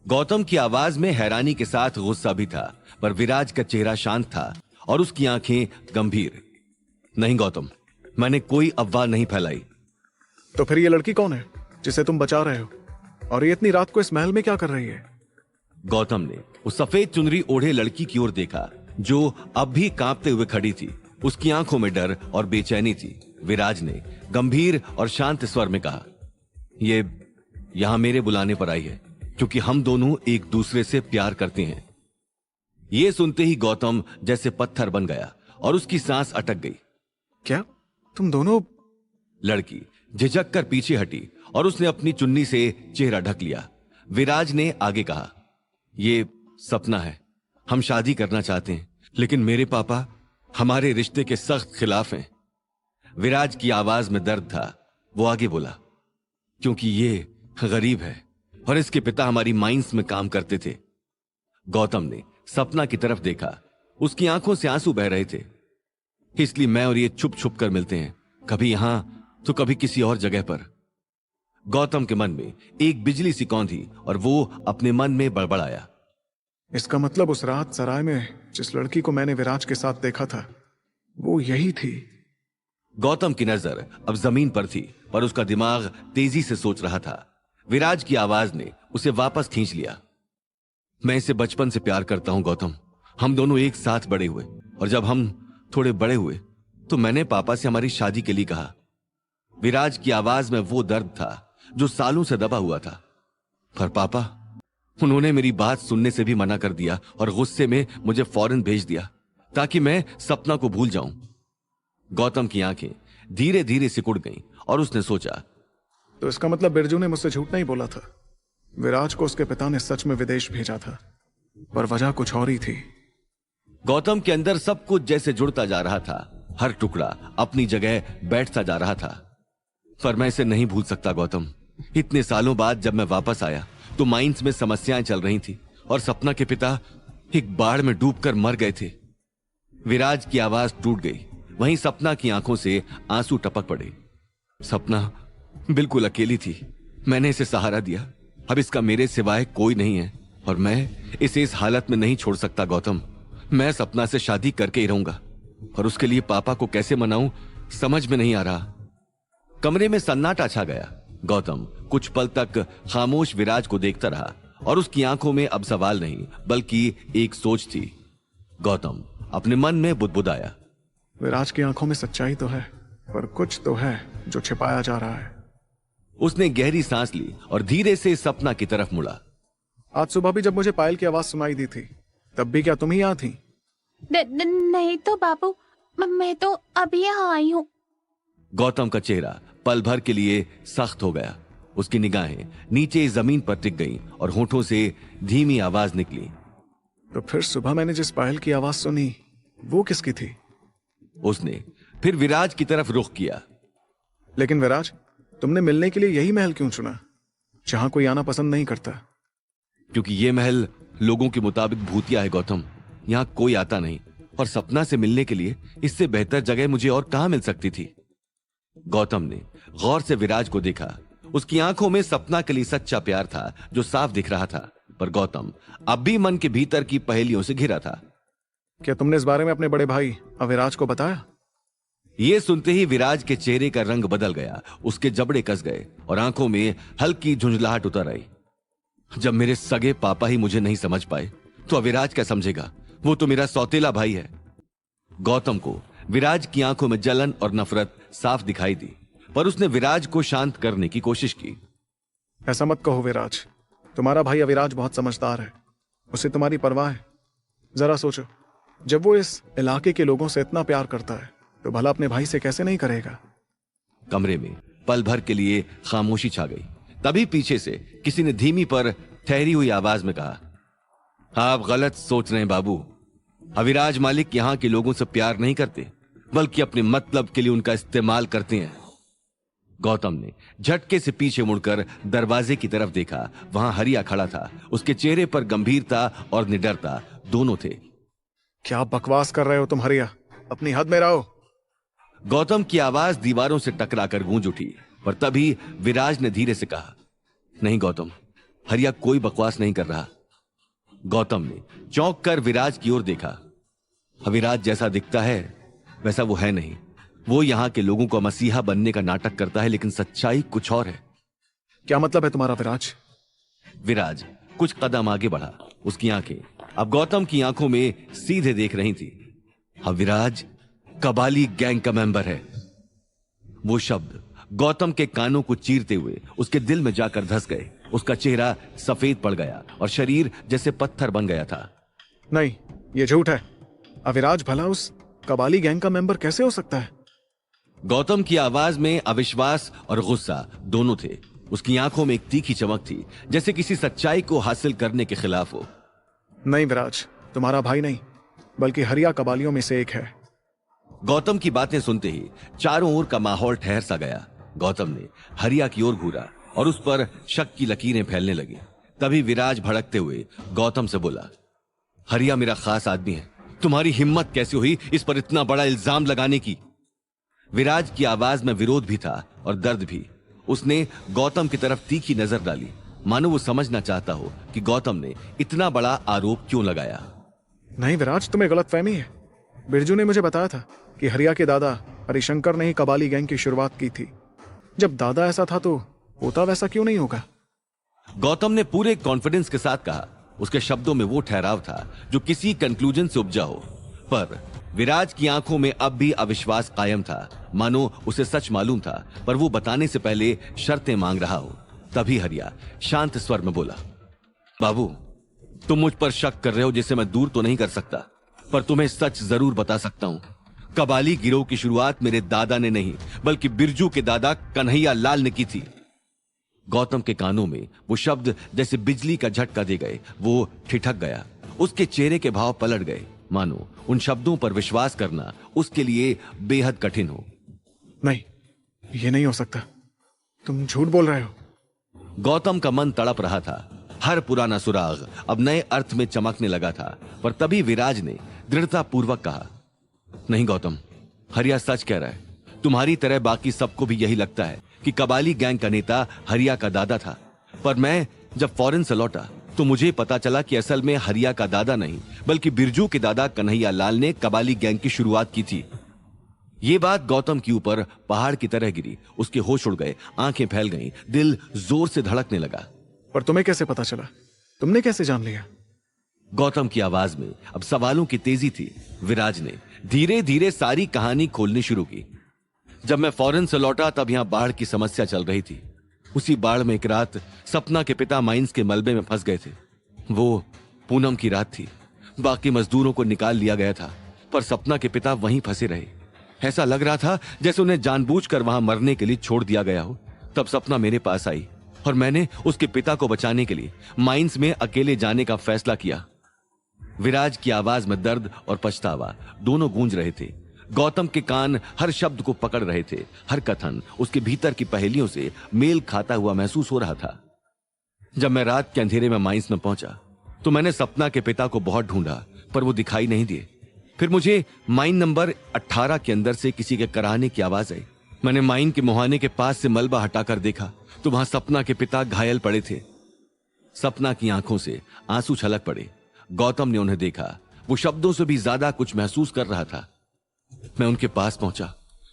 गौतम की आवाज में हैरानी के साथ गुस्सा भी था, पर विराज का चेहरा शांत था और उसकी आंखें गंभीर। नहीं गौतम, मैंने कोई अफवाह नहीं फैलाई। तो फिर ये लड़की कौन है जिसे तुम बचा रहे हो? और ये इतनी रात को इस महल में क्या कर रही है? गौतम ने उस सफेद चुनरी ओढ़े लड़की की ओर देखा जो अब भी कांपते हुए खड़ी थी। उसकी आंखों में डर और बेचैनी थी। विराज ने गंभीर और शांत स्वर में कहा, ये यहां मेरे बुलाने पर आई है क्योंकि हम दोनों एक दूसरे से प्यार करते हैं। ये सुनते ही गौतम जैसे पत्थर बन गया और उसकी सांस अटक गई। क्या तुम दोनों? लड़की झिझक कर पीछे हटी और उसने अपनी चुन्नी से चेहरा ढक लिया। विराज ने आगे कहा, ये सपना है। हम शादी करना चाहते हैं लेकिन मेरे पापा हमारे रिश्ते के सख्त खिलाफ हैं। विराज की आवाज में दर्द था। वो आगे बोला, क्योंकि ये गरीब है और इसके पिता हमारी माइंस में काम करते थे। गौतम ने सपना की तरफ देखा। उसकी आंखों से आंसू बह रहे थे। इसलिए मैं और ये छुप छुप कर मिलते हैं, कभी यहां तो कभी किसी और जगह पर। गौतम के मन में एक बिजली सी कौंधी और वो अपने मन में बड़बड़ाया। इसका मतलब उस रात सराय में जिस लड़की को मैंने विराज के साथ देखा था वो यही थी। गौतम की नजर अब जमीन पर थी पर उसका दिमाग तेजी से सोच रहा था। विराज की आवाज ने उसे वापस खींच लिया। मैं इसे बचपन से प्यार करता हूं गौतम। हम दोनों एक साथ बड़े हुए और जब हम थोड़े बड़े हुए तो मैंने पापा से हमारी शादी के लिए कहा। विराज की आवाज में वो दर्द था जो सालों से दबा हुआ था। पर पापा, उन्होंने मेरी बात सुनने से भी मना कर दिया और गुस्से में मुझे फौरन भेज दिया ताकि मैं सपना को भूल जाऊं। गौतम की आंखें धीरे धीरे सिकुड़ गईं और उसने सोचा, तो इसका मतलब बिरजू ने मुझसे झूठ नहीं बोला था। विराज को उसके पिता ने सच में विदेश भेजा था, पर वजह कुछ और ही थी। गौतम के अंदर सब कुछ जैसे जुड़ता जा रहा था। हर टुकड़ा अपनी जगह बैठता जा रहा था। पर मैं इसे नहीं भूल सकता गौतम। इतने सालों बाद जब मैं वापस आया तो माइंस में समस्याएं चल रही थी और सपना के पिता एक बाढ़ में डूबकर मर गए थे। विराज की आवाज टूट गई। वहीं सपना की आंखों से आंसू टपक पड़े। सपना बिल्कुल अकेली थी। मैंने इसे सहारा दिया। अब इसका मेरे सिवाय कोई नहीं है और मैं इसे इस हालत में नहीं छोड़ सकता गौतम। मैं सपना से शादी करके ही रहूंगा और उसके लिए पापा को कैसे मनाऊं समझ में नहीं आ रहा। कमरे में सन्नाटा छा गया। गौतम कुछ पल तक खामोश विराज को देखता रहा और उसकी आंखों में अब सवाल नहीं बल्कि एक सोच थी। गौतम अपने मन में बुदबुदाया, विराज की आंखों में सच्चाई तो है, पर कुछ तो है जो छिपाया जा रहा है। उसने गहरी सांस ली और धीरे से सपना की तरफ मुड़ा। आज सुबह भी जब मुझे पायल की आवाज सुनाई दी थी तब भी क्या तुम ही यहाँ थी? नहीं तो बाबू, मैं तो अभी यहाँ आई हूँ। गौतम का चेहरा पल भर के लिए सख्त हो गया। उसकी निगाहें नीचे जमीन पर टिक गईं और होठों से धीमी आवाज निकली, तो फिर सुबह मैंने जिस पायल की आवाज सुनी वो किसकी थी? उसने फिर विराज की तरफ रुख किया। लेकिन विराज, तुमने मिलने के लिए यही महल क्यों चुना जहां कोई आना पसंद नहीं करता? क्योंकि ये महल लोगों के मुताबिक भूतिया है गौतम। यहाँ कोई आता नहीं और सपना से मिलने के लिए इससे बेहतर जगह मुझे और कहां मिल सकती थी। गौतम ने गौर से विराज को देखा। उसकी आंखों में सपना के लिए सच्चा प्यार था जो साफ दिख रहा था, पर गौतम अब भी मन के भीतर की पहेलियों से घिरा था। क्या तुमने इस बारे में अपने बड़े भाई अविराज को बताया? यह सुनते ही विराज के चेहरे का रंग बदल गया। उसके जबड़े कस गए और आंखों में हल्की झुंझलाहट उतर आई। जब मेरे सगे पापा ही मुझे नहीं समझ पाए तो अविराज क्या समझेगा? वो तो मेरा सौतेला भाई है। गौतम को विराज की आंखों में जलन और नफरत साफ दिखाई दी, पर उसने विराज को शांत करने की कोशिश की। ऐसा मत कहो विराज, तुम्हारा भाई अविराज बहुत समझदार है। उसे तुम्हारी परवाह है। जरा सोचो, जब वो इस इलाके के लोगों से इतना प्यार करता है तो भला अपने भाई से कैसे नहीं करेगा? कमरे में पल भर के लिए खामोशी छा गई। तभी पीछे से किसी ने धीमी पर ठहरी हुई आवाज में कहा, आप गलत सोच रहे हैं बाबू। अविराज मालिक यहां के लोगों से प्यार नहीं करते, बल्कि अपने मतलब के लिए उनका इस्तेमाल करते हैं। गौतम ने झटके से पीछे मुड़कर दरवाजे की तरफ देखा। वहां हरिया खड़ा था। उसके चेहरे पर गंभीरता और निडरता दोनों थे। क्या बकवास कर रहे हो तुम हरिया? अपनी हद में रहो। गौतम की आवाज दीवारों से टकराकर गूंज उठी, पर तभी विराज ने धीरे से कहा, नहीं गौतम, हरिया कोई बकवास नहीं कर रहा। गौतम ने चौंक कर विराज की ओर देखा। विराज जैसा दिखता है वैसा वो है नहीं। वो यहां के लोगों को मसीहा बनने का नाटक करता है, लेकिन सच्चाई कुछ और है। क्या मतलब है तुम्हारा विराज? विराज कुछ कदम आगे बढ़ा। उसकी आंखें अब गौतम की आंखों में सीधे देख रही थी। अब विराज कबाली गैंग का मेंबर है। वो शब्द गौतम के कानों को चीरते हुए उसके दिल में जाकर धंस गए। उसका चेहरा सफेद पड़ गया और शरीर जैसे पत्थर बन गया था। नहीं, ये झूठ है। अविराज भला उस कबाली गैंग का मेंबर कैसे हो सकता है? गौतम की आवाज में अविश्वास और गुस्सा दोनों थे। उसकी आंखों में एक तीखी चमक थी, जैसे किसी सच्चाई को हासिल करने के खिलाफ हो। नहीं विराज, तुम्हारा भाई नहीं, बल्कि हरिया कबालियों में से एक है। गौतम की बातें सुनते ही चारों ओर का माहौल ठहर सा गया। गौतम ने हरिया की ओर घूरा और उस पर शक की लकीरें फैलने लगी। तभी विराज भड़कते हुए गौतम से बोला, हरिया मेरा खास आदमी है, तुम्हारी हिम्मत कैसे हुई इस पर इतना बड़ा इल्जाम लगाने की? विराज की आवाज में विरोध भी था और दर्द भी। उसने गौतम की तरफ तीखी नजर डाली, मानो वो समझना चाहता हो कि गौतम ने इतना बड़ा आरोप क्यों लगाया। नहीं विराज, तुम्हें गलतफहमी है। बिरजू ने मुझे बताया था कि हरिया के दादा हरिशंकर ने ही कबाली गैंग की शुरुआत की थी। जब दादा ऐसा था तो होता वैसा क्यों नहीं होगा? गौतम ने पूरे कॉन्फिडेंस के साथ कहा। उसके शब्दों में वो ठहराव था जो किसी कंक्लूजन से उपजा हो। पर विराज की आंखों में अब भी अविश्वास कायम था, मानो उसे सच मालूम था, पर वो बताने से पहले शर्तें मांग रहा हो। तभी हरिया शांत स्वर में बोला, बाबू, तुम मुझ पर शक कर रहे हो जिसे मैं दूर तो नहीं कर सकता, पर तुम्हें सच जरूर बता सकता हूं। कबाली गिरोह की शुरुआत मेरे दादा ने नहीं, बल्कि बिरजू के दादा कन्हैया लाल ने की थी। गौतम के कानों में वो शब्द जैसे बिजली का झटका दे गए। वो ठिठक गया। उसके चेहरे के भाव पलट गए, मानो उन शब्दों पर विश्वास करना उसके लिए बेहद कठिन हो। नहीं, ये नहीं हो सकता। तुम झूठ बोल रहे हो। गौतम का मन तड़प रहा था। हर पुराना सुराग अब नए अर्थ में चमकने लगा था। पर तभी विराज ने दृढ़ता पूर्वक कहा, नहीं गौतम, हरिया सच कह रहा है। तुम्हारी तरह बाकी सबको भी यही लगता है कि कबाली गैंग का नेता हरिया का दादा था। पर मैं जब फॉरेन से लौटा तो मुझे पता चला कि असल में हरिया का दादा नहीं, बल्कि बिरजू के दादा कन्हैया लाल ने कबाली गैंग की शुरुआत की थी। ये बात गौतम के ऊपर पहाड़ की तरह गिरी। उसके होश उड़ गए, आंखें फैल गईं, दिल जोर से धड़कने लगा। पर तुम्हें कैसे पता चला? तुमने कैसे जान लिया? गौतम की आवाज में अब सवालों की तेजी थी। विराज ने धीरे धीरे सारी कहानी खोलनी शुरू की। जब मैं फॉरेन से लौटा तब यहां बाढ़ की समस्या चल रही थी। उसी बाढ़ में एक रात सपना के पिता माइंस के मलबे में फंस गए थे। वो पूनम की रात थी। बाकी मजदूरों को निकाल लिया गया था, पर सपना के पिता वहीं फंसे रहे। ऐसा लग रहा था जैसे उन्हें जानबूझकर वहां मरने के लिए छोड़ दिया गया हो। तब सपना मेरे पास आई और मैंने उसके पिता को बचाने के लिए माइंस में अकेले जाने का फैसला किया। विराज की आवाज में दर्द और पछतावा दोनों गूंज रहे थे। गौतम के कान हर शब्द को पकड़ रहे थे। हर कथन उसके भीतर की पहेलियों से मेल खाता हुआ महसूस हो रहा था। जब मैं रात के अंधेरे में माइंस में पहुंचा तो मैंने सपना के पिता को बहुत ढूंढा, पर वो दिखाई नहीं दिए। फिर मुझे माइन नंबर 18 के अंदर से किसी के कराहने की आवाज आई। मैंने माइन के मुहाने के पास से मलबा हटाकर देखा तो वहां सपना के पिता घायल पड़े थे। सपना की आंखों से आंसू छलक पड़े। गौतम ने उन्हें देखा। वो शब्दों से भी ज्यादा कुछ महसूस कर रहा था। मैं उनके पास पहुंचा,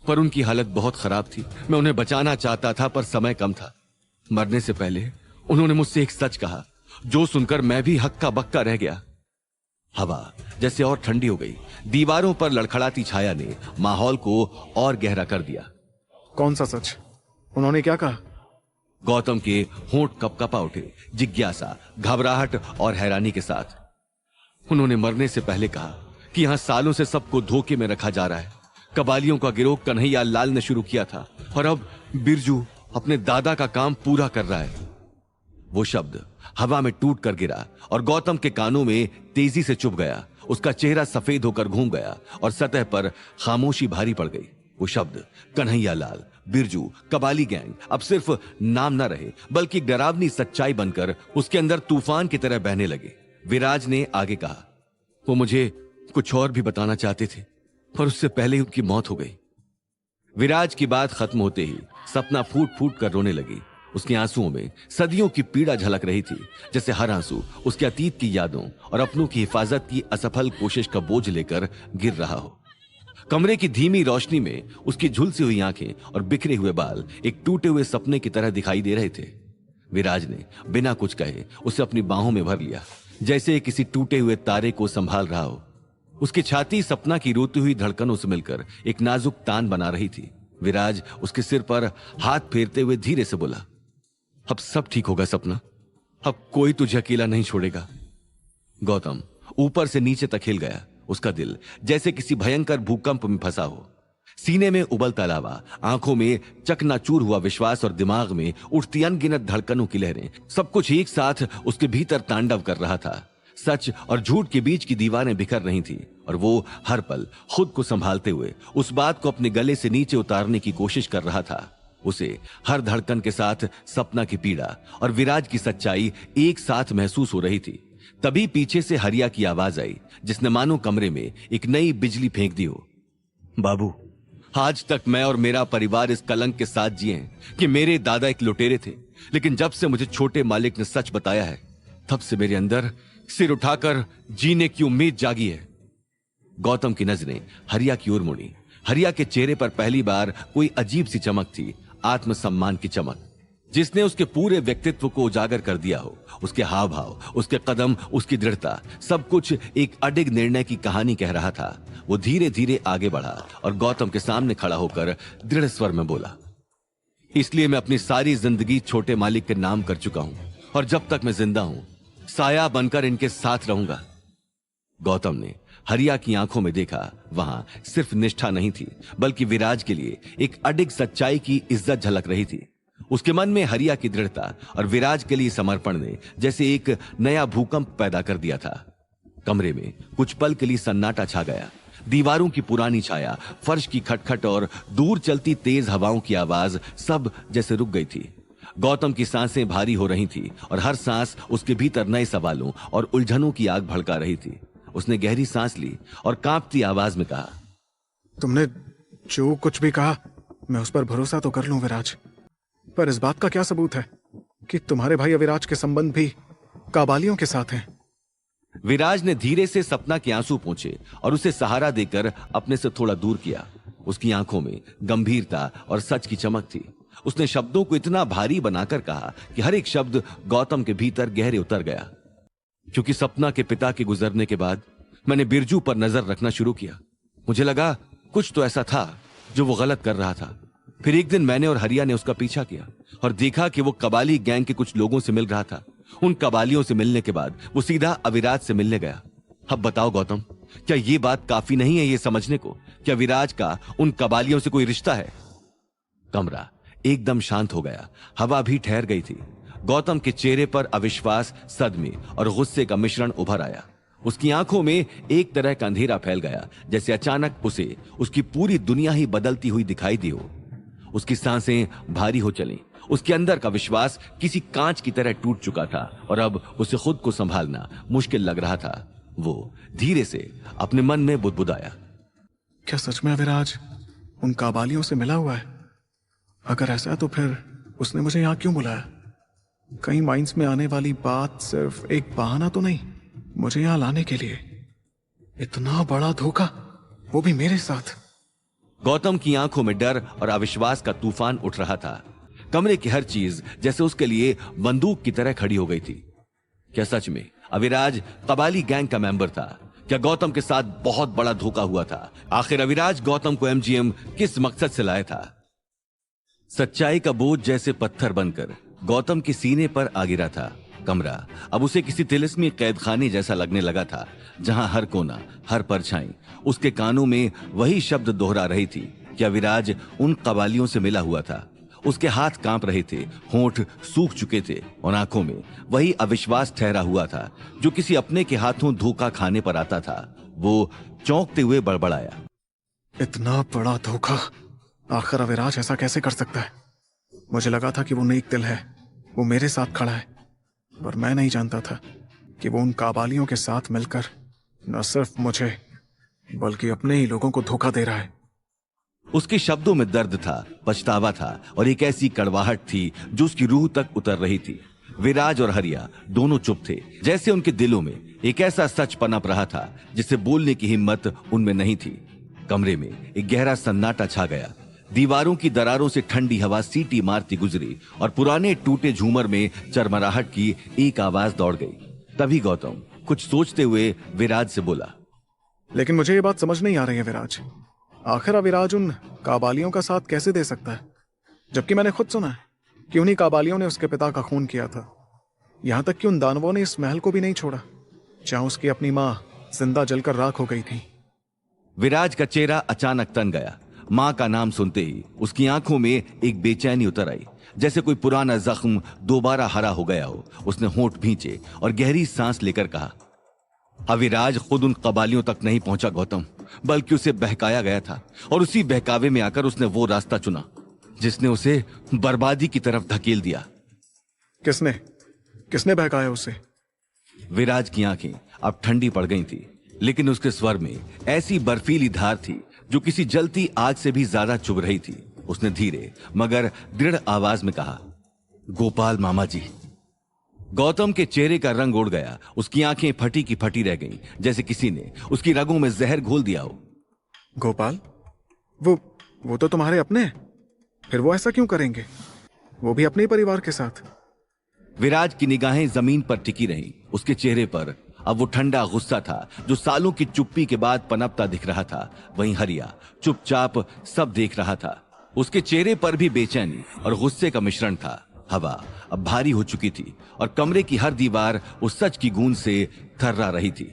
पर उनकी हालत बहुत खराब थी। मैं उन्हें बचाना चाहता था, पर समय कम था। मरने से पहले उन्होंने मुझसे एक सच कहा, जो सुनकर मैं भी हक्का बक्का रह गया। हवा जैसे और ठंडी हो गई। दीवारों पर लड़खड़ाती छाया ने माहौल को और गहरा कर दिया। कौन सा सच? उन्होंने क्या कहा? गौतम के होंठ कपकपा उठे, जिज्ञासा, घबराहट और हैरानी के साथ। उन्होंने मरने से पहले कहा कि यहां सालों से सबको धोखे में रखा जा रहा है। कबालियों का गिरोह कन्हैया लाल ने शुरू किया था और अब बिरजू अपने दादा का काम पूरा कर रहा है। वो शब्द हवा में टूट कर गिरा और गौतम के कानों में तेजी से चुभ गया। उसका चेहरा सफेद होकर घूम गया और सतह पर खामोशी भारी पड़ गई। वो शब्द कन्हैया लाल, बिरजू, कबाली गैंग अब सिर्फ नाम न रहे बल्कि एक डरावनी सच्चाई बनकर उसके अंदर तूफान की तरह बहने लगे। विराज ने आगे कहा, वो मुझे कुछ और भी बताना चाहते थे पर उससे पहले ही उनकी मौत हो गई। विराज की बात खत्म होते ही सपना फूट फूट कर रोने लगी। उसके आंसुओं में सदियों की पीड़ा झलक रही थी, जैसे हर आंसू उसके अतीत की यादों और अपनों की हिफाजत की असफल कोशिश का बोझ लेकर गिर रहा हो। कमरे की धीमी रोशनी में उसकी झुलसी हुई आंखें और बिखरे हुए बाल एक टूटे हुए सपने की तरह दिखाई दे रहे थे। विराज ने बिना कुछ कहे उसे अपनी बाहों में भर लिया, जैसे किसी टूटे हुए तारे को संभाल रहा हो। उसकी छाती सपना की रोती हुई धड़कनों से मिलकर एक नाजुक तान बना रही थी। विराज उसके सिर पर हाथ फेरते हुए धीरे से बोला, अब सब ठीक होगा सपना, अब कोई तुझे अकेला नहीं छोड़ेगा। गौतम ऊपर से नीचे तक हिल गया। उसका दिल जैसे किसी भयंकर भूकंप में फंसा हो। सीने में उबलता लावा, आंखों में चकनाचूर हुआ विश्वास और दिमाग में उठती अनगिनत धड़कनों की लहरें, सब कुछ एक साथ उसके भीतर तांडव कर रहा था। सच और झूठ के बीच की दीवारें बिखर रही थी और वो हर पल खुद को संभालते हुए उस बात को अपने गले से नीचे उतारने की कोशिश कर रहा था। उसे हर धड़कन के साथ सपना की पीड़ा और विराज की सच्चाई एक साथ महसूस हो रही थी। तभी पीछे से हरिया की आवाज आई, जिसने मानो कमरे में एक नई बिजली फेंक दी हो। बाबू, आज तक मैं और मेरा परिवार इस कलंक के साथ जिए हैं कि मेरे दादा एक लुटेरे थे, लेकिन जब से मुझे छोटे मालिक ने सच बताया है तब से मेरे अंदर सिर उठाकर जीने की उम्मीद जागी है। गौतम की नजरें हरिया की ओर मुड़ी। हरिया के चेहरे पर पहली बार कोई अजीब सी चमक थी, आत्मसम्मान की चमक, जिसने उसके पूरे व्यक्तित्व को उजागर कर दिया हो। उसके हाव भाव, उसके कदम, उसकी दृढ़ता, सब कुछ एक अडिग निर्णय की कहानी कह रहा था। वो धीरे धीरे आगे बढ़ा और गौतम के सामने खड़ा होकर दृढ़ स्वर में बोला, इसलिए मैं अपनी सारी जिंदगी छोटे मालिक के नाम कर चुका हूं और जब तक मैं जिंदा हूं साया बनकर इनके साथ रहूंगा। गौतम ने हरिया की आंखों में देखा, वहां सिर्फ निष्ठा नहीं थी बल्कि विराज के लिए एक अडिग सच्चाई की इज्जत झलक रही थी। उसके मन में हरिया की दृढ़ता और विराज के लिए समर्पण ने जैसे एक नया भूकंप पैदा कर दिया था। कमरे में कुछ पल के लिए सन्नाटा छा गया। दीवारों की पुरानी छाया, फर्श की खटखट और दूर चलती तेज हवाओं की आवाज सब जैसे रुक गई थी। गौतम की सांसें भारी हो रही थी और हर सांस उसके भीतर नए सवालों और उलझनों की आग भड़का रही थी। उसने गहरी सांस ली और कांपती आवाज में कहा, तुमने जो कुछ भी कहा मैं उस पर भरोसा तो कर लूं विराज, पर इस बात का क्या सबूत है कि तुम्हारे भाई अविराज के संबंध भी काबालियों के साथ हैं? विराज ने धीरे से सपना के आंसू पोंछे और उसे सहारा देकर अपने से थोड़ा दूर किया। उसकी आंखों में गंभीरता और सच की चमक थी। उसने शब्दों को इतना भारी बनाकर कहा कि हर एक शब्द गौतम के भीतर गहरे उतर गया। क्योंकि सपना के पिता के गुजरने के बाद मैंने बिरजू पर नजर रखना शुरू किया। मुझे लगा कुछ तो ऐसा था जो वो गलत कर रहा था। फिर एक दिन मैंने और हरिया ने उसका पीछा किया और देखा कि वो कबाली गैंग के कुछ लोगों से मिल रहा था। उन कबालियों से मिलने के बाद वो सीधा अविराज से मिलने गया। अब बताओ गौतम, क्या ये बात काफी नहीं है ये समझने को कि अविराज का उन कबालियों से कोई रिश्ता है? कमरा एकदम शांत हो गया। हवा भी ठहर गई थी। गौतम के चेहरे पर अविश्वास, सदमे और गुस्से का मिश्रण उभर आया। उसकी आंखों में एक तरह का अंधेरा फैल गया, जैसे अचानक उसे उसकी पूरी दुनिया ही बदलती हुई दिखाई दी हो। उसकी सांसें भारी हो चलीं। उसके अंदर का विश्वास किसी कांच की तरह टूट चुका था और अब उसे खुद को संभालना मुश्किल लग रहा था। वो धीरे से अपने मन में बुदबुदाया, क्या सच में अविराज उन काबालियों से मिला हुआ है? अगर ऐसा है तो फिर उसने मुझे यहाँ क्यों बुलाया? कहीं माइंस में आने वाली बात सिर्फ एक बहाना तो नहीं मुझे यहाँ लाने के लिए? इतना बड़ा धोखा, वो भी मेरे साथ। गौतम की आंखों में डर और अविश्वास का तूफान उठ रहा था। कमरे की हर चीज जैसे उसके लिए बंदूक की तरह खड़ी हो गई थी। क्या सच में अविराज कबाली गैंग का मेंबर था? क्या गौतम के साथ बहुत बड़ा धोखा हुआ था? आखिर अविराज गौतम को एमजीएम किस मकसद से लाया था? सच्चाई का बोझ जैसे पत्थर बनकर गौतम के सीने पर आ गिरा था। कमरा अब उसे किसी तिलिस्मी कैदखाने जैसा लगने लगा था, जहां हर कोना, हर परछाई उसके कानों में वही शब्द दोहरा रही थी। क्या विराज उन कबालियों से मिला हुआ था? उसके हाथ कांप रहे थे, होंठ सूख चुके थे और आंखों में वही अविश्वास ठहरा हुआ था जो किसी अपने के हाथों धोखा खाने पर आता था। वो चौंकते हुए बड़बड़ाया, इतना बड़ा धोखा! आखिर अविराज ऐसा कैसे कर सकता है? मुझे लगा था कि वो नेक दिल है, वो मेरे साथ खड़ा है, पर मैं नहीं जानता था कि वो उन काबालियों के साथ मिलकर न सिर्फ मुझे बल्कि अपने ही लोगों को धोखा दे रहा है। उसके शब्दों में दर्द था, पछतावा था और एक ऐसी कड़वाहट थी जो उसकी रूह तक उतर रही थी। विराज और हरिया दोनों चुप थे, जैसे उनके दिलों में एक ऐसा सच पनप रहा था जिसे बोलने की हिम्मत उनमें नहीं थी। कमरे में एक गहरा सन्नाटा छा गया। दीवारों की दरारों से ठंडी हवा सीटी मारती गुजरी और पुराने टूटे झूमर में चरमराहट की एक आवाज दौड़ गई। तभी गौतम कुछ सोचते हुए विराज से बोला, लेकिन मुझे ये बात समझ नहीं आ रही है विराज, आखिर अविराज उन काबालियों का साथ कैसे दे सकता है, जबकि मैंने खुद सुना है कि उन्हीं काबालियों ने उसके पिता का खून किया था। यहां तक कि उन दानवों ने इस महल को भी नहीं छोड़ा जहां उसकी अपनी मां जिंदा जलकर राख हो गई थी। विराज का चेहरा अचानक तन गया। मां का नाम सुनते ही उसकी आंखों में एक बेचैनी उतर आई, जैसे कोई पुराना जख्म दोबारा हरा हो गया हो। उसने होंठ भींचे और गहरी सांस लेकर कहा, अविराज खुद उन कबालियों तक नहीं पहुंचा गौतम, बल्कि उसे बहकाया गया था और उसी बहकावे में आकर उसने वो रास्ता चुना जिसने उसे बर्बादी की तरफ धकेल दिया। किसने किसने बहकाया उसे? विराज की आंखें अब ठंडी पड़ गई थी, लेकिन उसके स्वर में ऐसी बर्फीली धार थी जो किसी जलती आग से भी ज्यादा चुभ रही थी। उसने धीरे मगर दृढ़ आवाज में कहा, गोपाल मामा जी। गौतम के चेहरे का रंग उड़ गया। उसकी आंखें फटी की फटी रह गईं, जैसे किसी ने उसकी रगों में जहर घोल दिया हो। गोपाल? वो तो तुम्हारे अपने हैं, फिर वो ऐसा क्यों करेंगे? वो भी अपने ही परिवार के साथ। विराज की निगाहें जमीन पर टिकी रहीं। उसके चेहरे पर अब वो ठंडा गुस्सा था जो सालों की चुप्पी के बाद पनपता दिख रहा था। वहीं हरिया चुपचाप सब देख रहा था। उसके चेहरे पर भी बेचैनी और गुस्से का मिश्रण था। हवा अब भारी हो चुकी थी और कमरे की हर दीवार उस सच की गूंज से थर्रा रही थी।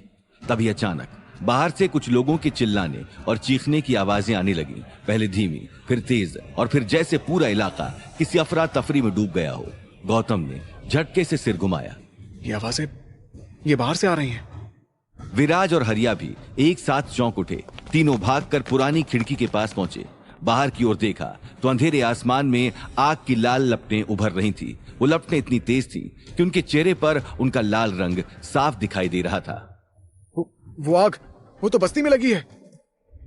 तभी अचानक बाहर से कुछ लोगों के चिल्लाने और चीखने की आवाजें आने लगी, पहले धीमी, फिर तेज और फिर जैसे पूरा इलाका किसी अफरा तफरी में डूब गया हो। गौतम ने झटके से सिर घुमाया। ये आवाजें ये बाहर से आ रही हैं। विराज और हरिया भी एक साथ चौंक उठे। तीनों भागकर पुरानी खिड़की के पास पहुंचे। बाहर की ओर देखा तो अंधेरे आसमान में आग की लाल लपटें उभर रही थी। वो लपटें इतनी तेज थी कि उनके चेहरे पर उनका लाल रंग साफ दिखाई दे रहा था। वो आग, वो तो बस्ती में लगी है।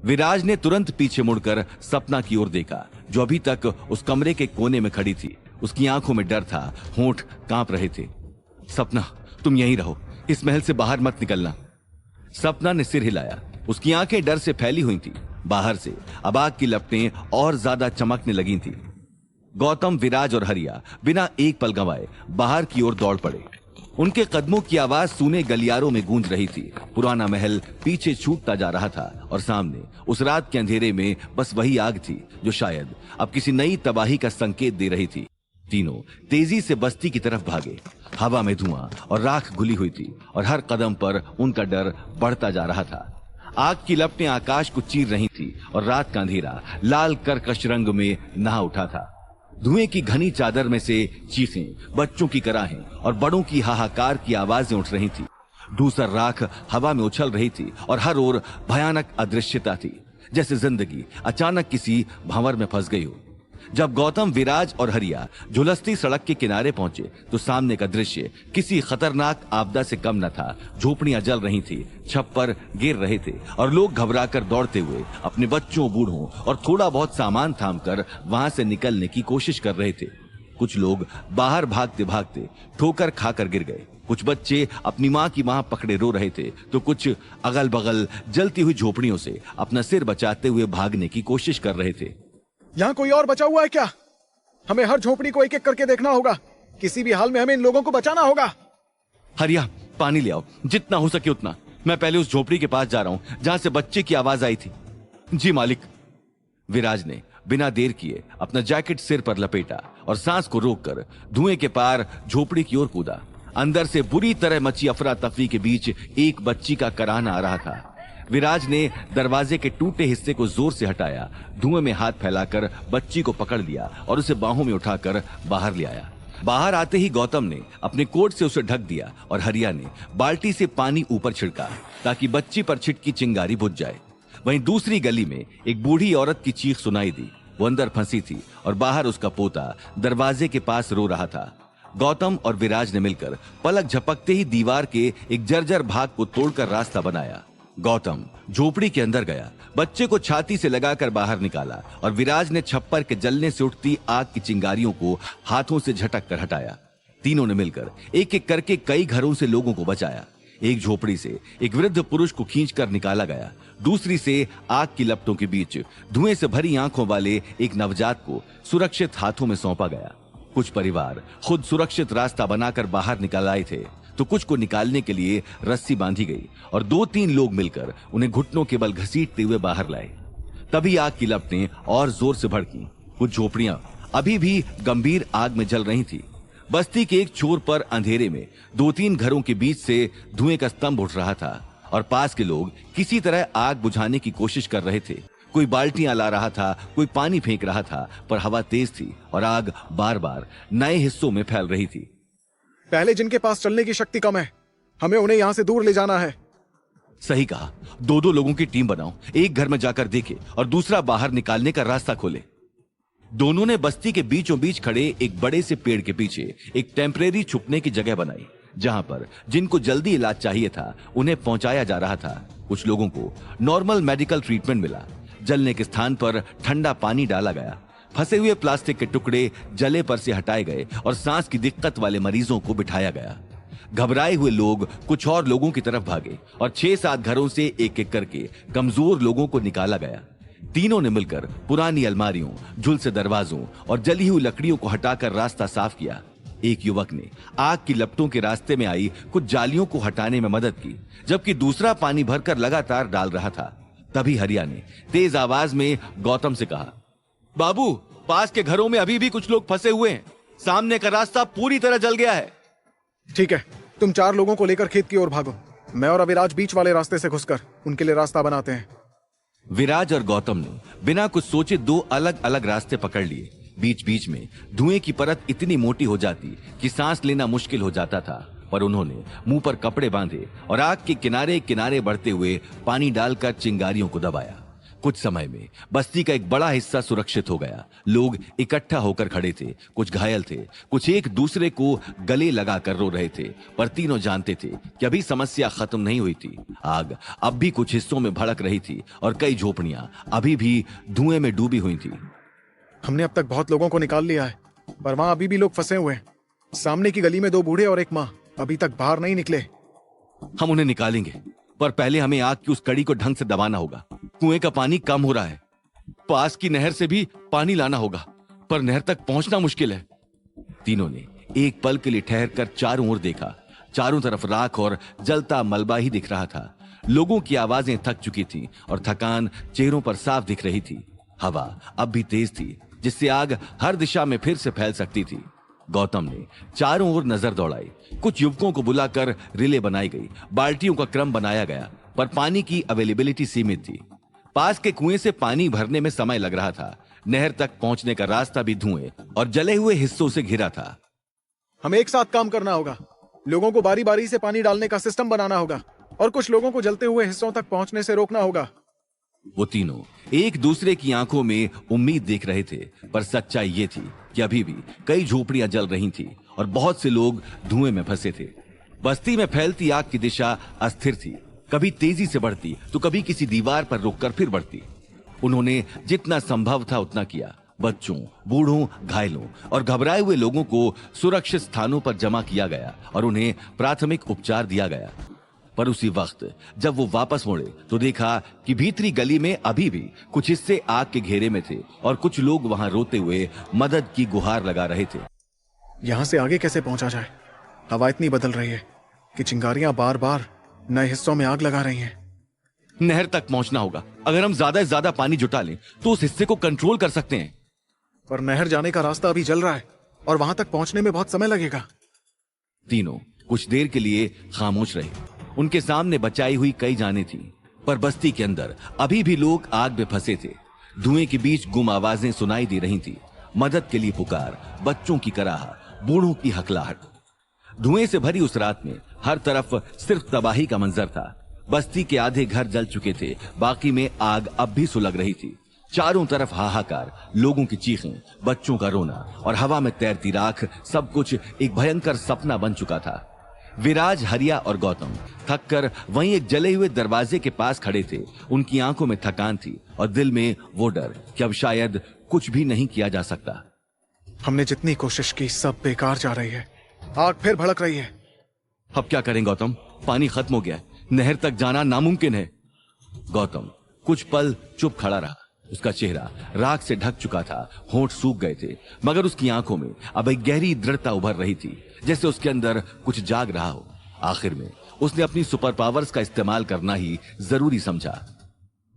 विराज ने तुरंत पीछे मुड़कर सपना की ओर देखा, जो अभी तक उस कमरे के कोने में खड़ी थी। उसकी आंखों में डर था, होंठ कांप रहे थे। सपना, तुम यहीं रहो, इस महल से बाहर मत निकलना। सपना ने सिर हिलाया। उसकी आंखें डर से फैली हुई थी। बाहर से अब आग की लपटें और ज्यादा चमकने लगी थी। गौतम, विराज और हरिया बिना एक पल गंवाए बाहर की ओर दौड़ पड़े। उनके कदमों की आवाज सूने गलियारों में गूंज रही थी। पुराना महल पीछे छूटता जा रहा था और सामने उस रात के अंधेरे में बस वही आग थी जो शायद अब किसी नई तबाही का संकेत दे रही थी। तीनों तेजी से बस्ती की तरफ भागे। हवा में धुआं और राख घुली हुई थी और हर कदम पर उनका डर बढ़ता जा रहा था। आग की लपटें आकाश को चीर रही थी और रात का अंधेरा लाल कर्कश रंग में नहा उठा था। धुएं की घनी चादर में से चीखें, बच्चों की कराहें और बड़ों की हाहाकार की आवाजें उठ रही थी। धूसर राख हवा में उछल रही थी और हर ओर भयानक अदृश्यता थी, जैसे जिंदगी अचानक किसी भंवर में फंस गई हो। जब गौतम, विराज और हरिया झुलसती सड़क के किनारे पहुंचे तो सामने का दृश्य किसी खतरनाक आपदा से कम न था। झोपड़ियां जल रही थी, छप्पर गिर रहे थे और लोग घबराकर दौड़ते हुए अपने बच्चों, बूढ़ों और थोड़ा बहुत सामान थामकर वहां से निकलने की कोशिश कर रहे थे। कुछ लोग बाहर भागते भागते ठोकर खाकर गिर गए। कुछ बच्चे अपनी मां की बाह पकड़े रो रहे थे तो कुछ अगल बगल जलती हुई झोपड़ियों से अपना सिर बचाते हुए भागने की कोशिश कर रहे थे। यहाँ कोई और बचा हुआ है क्या? हमें हर झोपड़ी को एक एक करके देखना होगा। किसी भी हाल में हमें इन लोगों को बचाना होगा। हरिया, पानी ले आओ, जितना हो सके उतना। मैं पहले उस झोपड़ी के पास जा रहा हूं जहां से बच्चे की आवाज आई थी। जी मालिक। विराज ने बिना देर किए अपना जैकेट सिर पर लपेटा और सांस को रोककर धुएं के पार झोपड़ी की ओर कूदा। अंदर से बुरी तरह मची अफरा तफरी के बीच एक बच्ची का कराहना आ रहा था। विराज ने दरवाजे के टूटे हिस्से को जोर से हटाया, धुएं में हाथ फैलाकर बच्ची को पकड़ लिया और उसे बाहों में उठाकर बाहर ले आया। बाहर आते ही गौतम ने अपने कोट से उसे ढक दिया और हरिया ने बाल्टी से पानी ऊपर छिड़का ताकि बच्ची पर छिटकी चिंगारी बुझ जाए। वहीं दूसरी गली में एक बूढ़ी औरत की चीख सुनाई दी। वो अंदर फंसी थी और बाहर उसका पोता दरवाजे के पास रो रहा था। गौतम और विराज ने मिलकर पलक झपकते ही दीवार के एक जर्जर भाग को तोड़कर रास्ता बनाया। गौतम झोपड़ी के अंदर गया, बच्चे को छाती से लगाकर बाहर निकाला और विराज ने छप्पर के जलने से उठती आग की चिंगारियों को हाथों से झटक कर हटाया। तीनों ने मिलकर एक एक करके कई घरों से लोगों को बचाया। एक झोपड़ी से एक वृद्ध पुरुष को खींचकर निकाला गया, दूसरी से आग की लपटों के बीच धुएं से भरी आंखों वाले एक नवजात को सुरक्षित हाथों में सौंपा गया। कुछ परिवार खुद सुरक्षित रास्ता बनाकर बाहर निकल आए थे, तो कुछ को निकालने के लिए रस्सी बांधी गई और 2-3 लोग मिलकर उन्हें घुटनों के बल घसीटते हुए बाहर लाए। तभी आग की लपटें और जोर से भड़कीं। कुछ झोपड़ियां अभी भी गंभीर आग में जल रही थी। बस्ती के एक छोर पर अंधेरे में 2-3 घरों के बीच से धुएं का स्तंभ उठ रहा था और पास के लोग किसी तरह आग बुझाने की कोशिश कर रहे थे। कोई बाल्टियां ला रहा था, कोई पानी फेंक रहा था, पर हवा तेज थी और आग बार बार नए हिस्सों में फैल रही थी। पहले जिनके पास चलने की शक्ति कम है, हमें उन्हें यहां से दूर ले जाना है। सही कहा। 2-2 लोगों की टीम बनाओ, एक घर में जाकर देखे और दूसरा बाहर निकालने का रास्ता खोले। दोनों ने बस्ती के बीचों बीच खड़े एक बड़े से पेड़ के पीछे एक टेम्परेरी छुपने की जगह बनाई, जहां पर जिनको जल्दी इलाज चाहिए था उन्हें पहुंचाया जा रहा था। कुछ लोगों को नॉर्मल मेडिकल ट्रीटमेंट मिला। जलने के स्थान पर ठंडा पानी डाला गया, फंसे हुए प्लास्टिक के टुकड़े जले पर से हटाए गए और सांस की दिक्कत वाले मरीजों को बिठाया गया। घबराए हुए लोग कुछ और लोगों की तरफ भागे और 6-7 घरों से एक एक करके कमजोर लोगों को निकाला गया। तीनों ने मिलकर पुरानी अलमारियों, झुलसे दरवाजों और जली हुई लकड़ियों को हटाकर रास्ता साफ किया। एक युवक ने आग की लपटों के रास्ते में आई कुछ जालियों को हटाने में मदद की, जबकि दूसरा पानी भरकर लगातार डाल रहा था। तभी हरिया ने तेज आवाज में गौतम से कहा, बाबू, पास के घरों में अभी भी कुछ लोग फंसे हुए हैं। सामने का रास्ता पूरी तरह जल गया है। ठीक है, तुम 4 लोगों को लेकर खेत की ओर भागो। मैं और अविराज बीच वाले रास्ते से घुसकर उनके लिए रास्ता बनाते हैं। विराज और गौतम ने बिना कुछ सोचे 2 अलग अलग रास्ते पकड़ लिए। बीच बीच में धुएं की परत इतनी मोटी हो जाती कि सांस लेना मुश्किल हो जाता था, पर उन्होंने मुंह पर कपड़े बांधे और आग के किनारे किनारे बढ़ते हुए पानी डालकर चिंगारियों को दबाया। कुछ समय में बस्ती का एक बड़ा हिस्सा सुरक्षित हो गया। लोग इकट्ठा होकर खड़े थे, कुछ घायल थे, कुछ एक दूसरे को गले लगाकर रो रहे थे, पर तीनों जानते थे कि अभी समस्या खत्म नहीं हुई थी। आग अब भी कुछ हिस्सों में भड़क रही थी और कई झोपड़ियां अभी भी धुएं में डूबी हुई थी। हमने अब तक बहुत लोगों को निकाल लिया है, पर वहां अभी भी लोग फंसे हुए हैं। सामने की गली में 2 बूढ़े और एक माँ अभी तक बाहर नहीं निकले। हम उन्हें निकालेंगे, पर पहले हमें आग की उस कड़ी को ढंग से दबाना होगा। कुएं का पानी कम हो रहा है, पास की नहर से भी पानी लाना होगा, पर नहर तक पहुंचना मुश्किल है। तीनों ने एक पल के लिए ठहरकर चारों ओर देखा। चारों तरफ राख और जलता मलबा ही दिख रहा था। लोगों की आवाजें थक चुकी थी और थकान चेहरों पर साफ दिख रही थी। हवा अब भी तेज थी, जिससे आग हर दिशा में फिर से फैल सकती थी। गौतम ने चारों ओर नजर दौड़ाई। कुछ युवकों को बुलाकर रिले बनाई गई, बाल्टियों का क्रम बनाया गया, पर पानी की अवेलेबिलिटी सीमित थी। पास के कुएं से पानी भरने में समय लग रहा था। नहर तक पहुंचने का रास्ता भी धुएं और जले हुए हिस्सों से घिरा था। हमें एक साथ काम करना होगा। लोगों को बारी बारी से पानी डालने का सिस्टम बनाना होगा और कुछ लोगों को जलते हुए हिस्सों तक पहुंचने से रोकना होगा। वो तीनों एक दूसरे की आंखों में उम्मीद देख रहे थे, पर सच्चाई ये थी कि अभी भी कई झोपड़ियां जल रही थीं और बहुत से लोग धुएं में फंसे थे। बस्ती में फैलती आग की दिशा अस्थिर थी, कभी तेजी से बढ़ती तो कभी किसी दीवार पर रुककर फिर बढ़ती। उन्होंने जितना संभव था उतना किया। बच्चों, बूढ़ों, घायलों और घबराए हुए लोगों को सुरक्षित स्थानों पर जमा किया गया और उन्हें प्राथमिक उपचार दिया गया। पर उसी वक्त जब वो वापस मुड़े तो देखा कि भीतरी गली में अभी भी कुछ हिस्से आग के घेरे में थे और कुछ लोग वहां रोते हुए मदद की गुहार लगा रहे थे। यहां से आगे कैसे पहुंचा जाए? हवा इतनी बदल रही है कि चिंगारियां बार बार नए हिस्सों में आग लगा रही हैं। नहर तक पहुंचना होगा। अगर हम ज्यादा से ज्यादा पानी जुटा लें तो उस हिस्से को कंट्रोल कर सकते हैं। पर नहर जाने का रास्ता अभी जल रहा है और वहां तक पहुंचने में बहुत समय लगेगा। तीनों कुछ देर के लिए खामोश रहे। उनके सामने बचाई हुई कई जानें थी, पर बस्ती के अंदर अभी भी लोग आग में फंसे थे। धुएं के बीच गुम आवाजें सुनाई दे रही थी, मदद के लिए पुकार, बच्चों की कराह, बूढ़ों की हकलाहट। धुएं से भरी उस रात में हर तरफ सिर्फ तबाही का मंजर था। बस्ती के आधे घर जल चुके थे, बाकी में आग अब भी सुलग रही थी। चारों तरफ हाहाकार, लोगों की चीखें, बच्चों का रोना और हवा में तैरती राख, सब कुछ एक भयंकर सपना बन चुका था। विराज, हरिया और गौतम थककर वहीं एक जले हुए दरवाजे के पास खड़े थे। उनकी आंखों में थकान थी और दिल में वो डर कि अब शायद कुछ भी नहीं किया जा सकता। हमने जितनी कोशिश की सब बेकार जा रही है। आग फिर भड़क रही है। अब क्या करें गौतम? पानी खत्म हो गया है, नहर तक जाना नामुमकिन है। गौतम कुछ पल चुप खड़ा रहा। उसका चेहरा राख से ढक चुका था, होंठ सूख गए थे, मगर उसकी आंखों में अब एक गहरी दृढ़ता उभर रही थी, जैसे उसके अंदर कुछ जाग रहा हो। आखिर में उसने अपनी सुपर पावर्स का इस्तेमाल करना ही जरूरी समझा।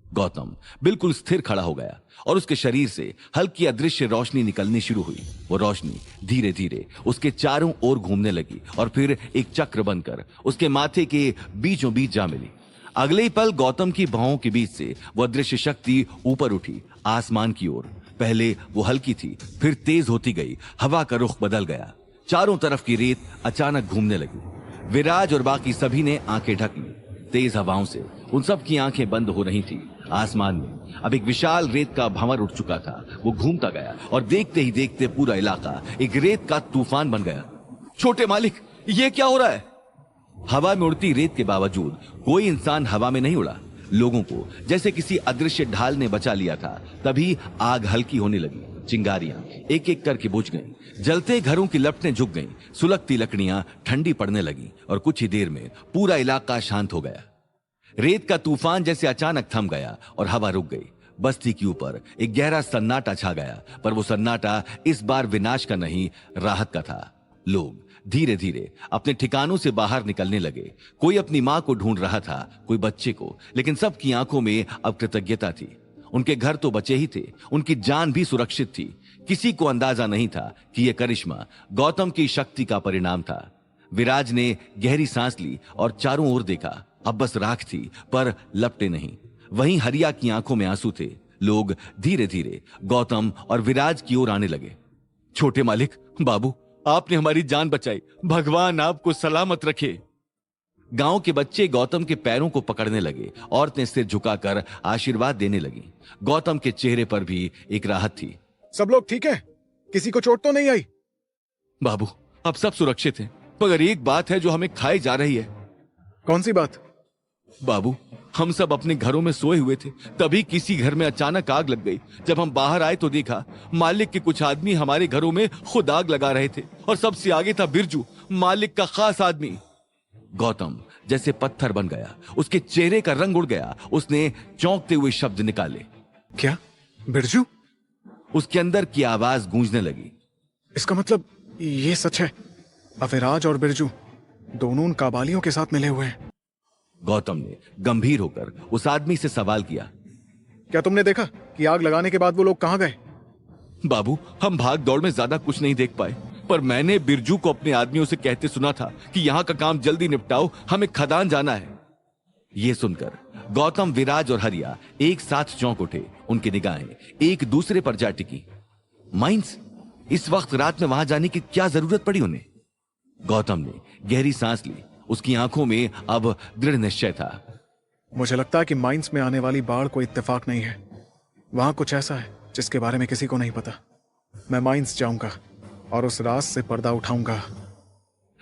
गौतम बिल्कुल स्थिर खड़ा हो गया और उसके शरीर से हल्की अदृश्य रोशनी निकलनी शुरू हुई। वो रोशनी धीरे धीरे उसके चारों ओर घूमने लगी और फिर एक चक्र बनकर उसके माथे के बीचों बीच जा मिली। अगले ही पल गौतम की बाहों के बीच से वो अदृश्य शक्ति ऊपर उठी, आसमान की ओर। पहले वो हल्की थी, फिर तेज होती गई। हवा का रुख बदल गया, चारों तरफ की रेत अचानक घूमने लगी। विराज और बाकी सभी ने आंखें ढक ली। तेज हवाओं से उन सब की आंखें बंद हो रही थी। आसमान में अब एक विशाल रेत का भंवर उठ चुका था। वो घूमता गया और देखते ही देखते पूरा इलाका एक रेत का तूफान बन गया। छोटे मालिक, ये क्या हो रहा है? हवा में उड़ती रेत के बावजूद कोई इंसान हवा में नहीं उड़ा। लोगों को जैसे किसी अदृश्य ढाल ने बचा लिया था। तभी आग हल्की होने लगी। चिंगारियां एक एक करके बुझ गईं। जलते घरों की लपटें झुक गईं। सुलगती लकड़ियां ठंडी पड़ने लगी और कुछ ही देर में पूरा इलाका शांत हो गया। रेत का तूफान जैसे अचानक थम गया और हवा रुक गई। बस्ती के ऊपर एक गहरा सन्नाटा छा गया, पर वो सन्नाटा इस बार विनाश का नहीं, राहत का था। लोग धीरे धीरे अपने ठिकानों से बाहर निकलने लगे। कोई अपनी मां को ढूंढ रहा था, कोई बच्चे को, लेकिन सबकी आंखों में अब कृतज्ञता थी। उनके घर तो बचे ही थे, उनकी जान भी सुरक्षित थी। किसी को अंदाजा नहीं था कि यह करिश्मा गौतम की शक्ति का परिणाम था। विराज ने गहरी सांस ली और चारों ओर देखा। अब बस राख थी, पर लपटे नहीं। वहीं हरिया की आंखों में आंसू थे। लोग धीरे धीरे गौतम और विराज की ओर आने लगे। छोटे मालिक, बाबू, आपने हमारी जान बचाई, भगवान आपको सलामत रखे। गांव के बच्चे गौतम के पैरों को पकड़ने लगे। औरतें सिर झुकाकर आशीर्वाद देने लगी। गौतम के चेहरे पर भी एक राहत थी। सब लोग ठीक है? किसी को चोट तो नहीं आई? बाबू, अब सब सुरक्षित हैं, मगर एक बात है जो हमें खाई जा रही है। कौन सी बात? बाबू, हम सब अपने घरों में सोए हुए थे, तभी किसी घर में अचानक आग लग गई। जब हम बाहर आए तो देखा मालिक के कुछ आदमी हमारे घरों में खुद आग लगा रहे थे, और सबसे आगे था बिरजू, मालिक का खास आदमी। गौतम जैसे पत्थर बन गया, उसके चेहरे का रंग उड़ गया। उसने चौंकते हुए शब्द निकाले। क्या? बिरजू? उसके अंदर की आवाज गूंजने लगी। इसका मतलब ये सच है? अविराज और बिरजू दोनों उन काबालियों के साथ मिले हुए हैं। गौतम ने गंभीर होकर उस आदमी से सवाल किया। क्या तुमने देखा कि आग लगाने के बाद वो लोग कहां गए? बाबू, हम भाग दौड़ में ज्यादा कुछ नहीं देख पाए, पर मैंने बिरजू को अपने आदमियों से कहते सुना था कि यहाँ का काम जल्दी निपटाओ, हमें खदान जाना है। ये सुनकर गौतम, विराज और हरिया एक साथ चौंक उठे। उनकी निगाहें एक दूसरे पर जा टिकी। माइंस? इस वक्त रात में वहां जाने की क्या जरूरत पड़ी उन्हें? गौतम ने गहरी सांस ली। उसकी आंखों में अब दृढ़ निश्चय था। मुझे लगता है कि माइंस में आने वाली बाढ़ कोई इत्तेफाक नहीं है। वहां कुछ ऐसा है जिसके बारे में किसी को नहीं पता। मैं माइंस जाऊंगा और उस राज से पर्दा उठाऊंगा।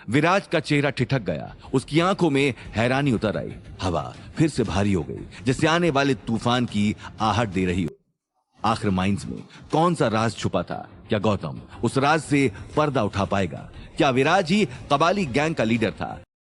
विराज का चेहरा ठिठक गया। उसकी आंखों में हैरानी उतर आई। हवा फिर से भारी हो गई, जैसे आने वाले तूफान की आहट दे रही हो। आखिर माइंस में कौन सा राज छुपा था? क्या गौतम उस राज से पर्दा उठा पाएगा? क्या विराज ही कबाली गैंग का लीडर था?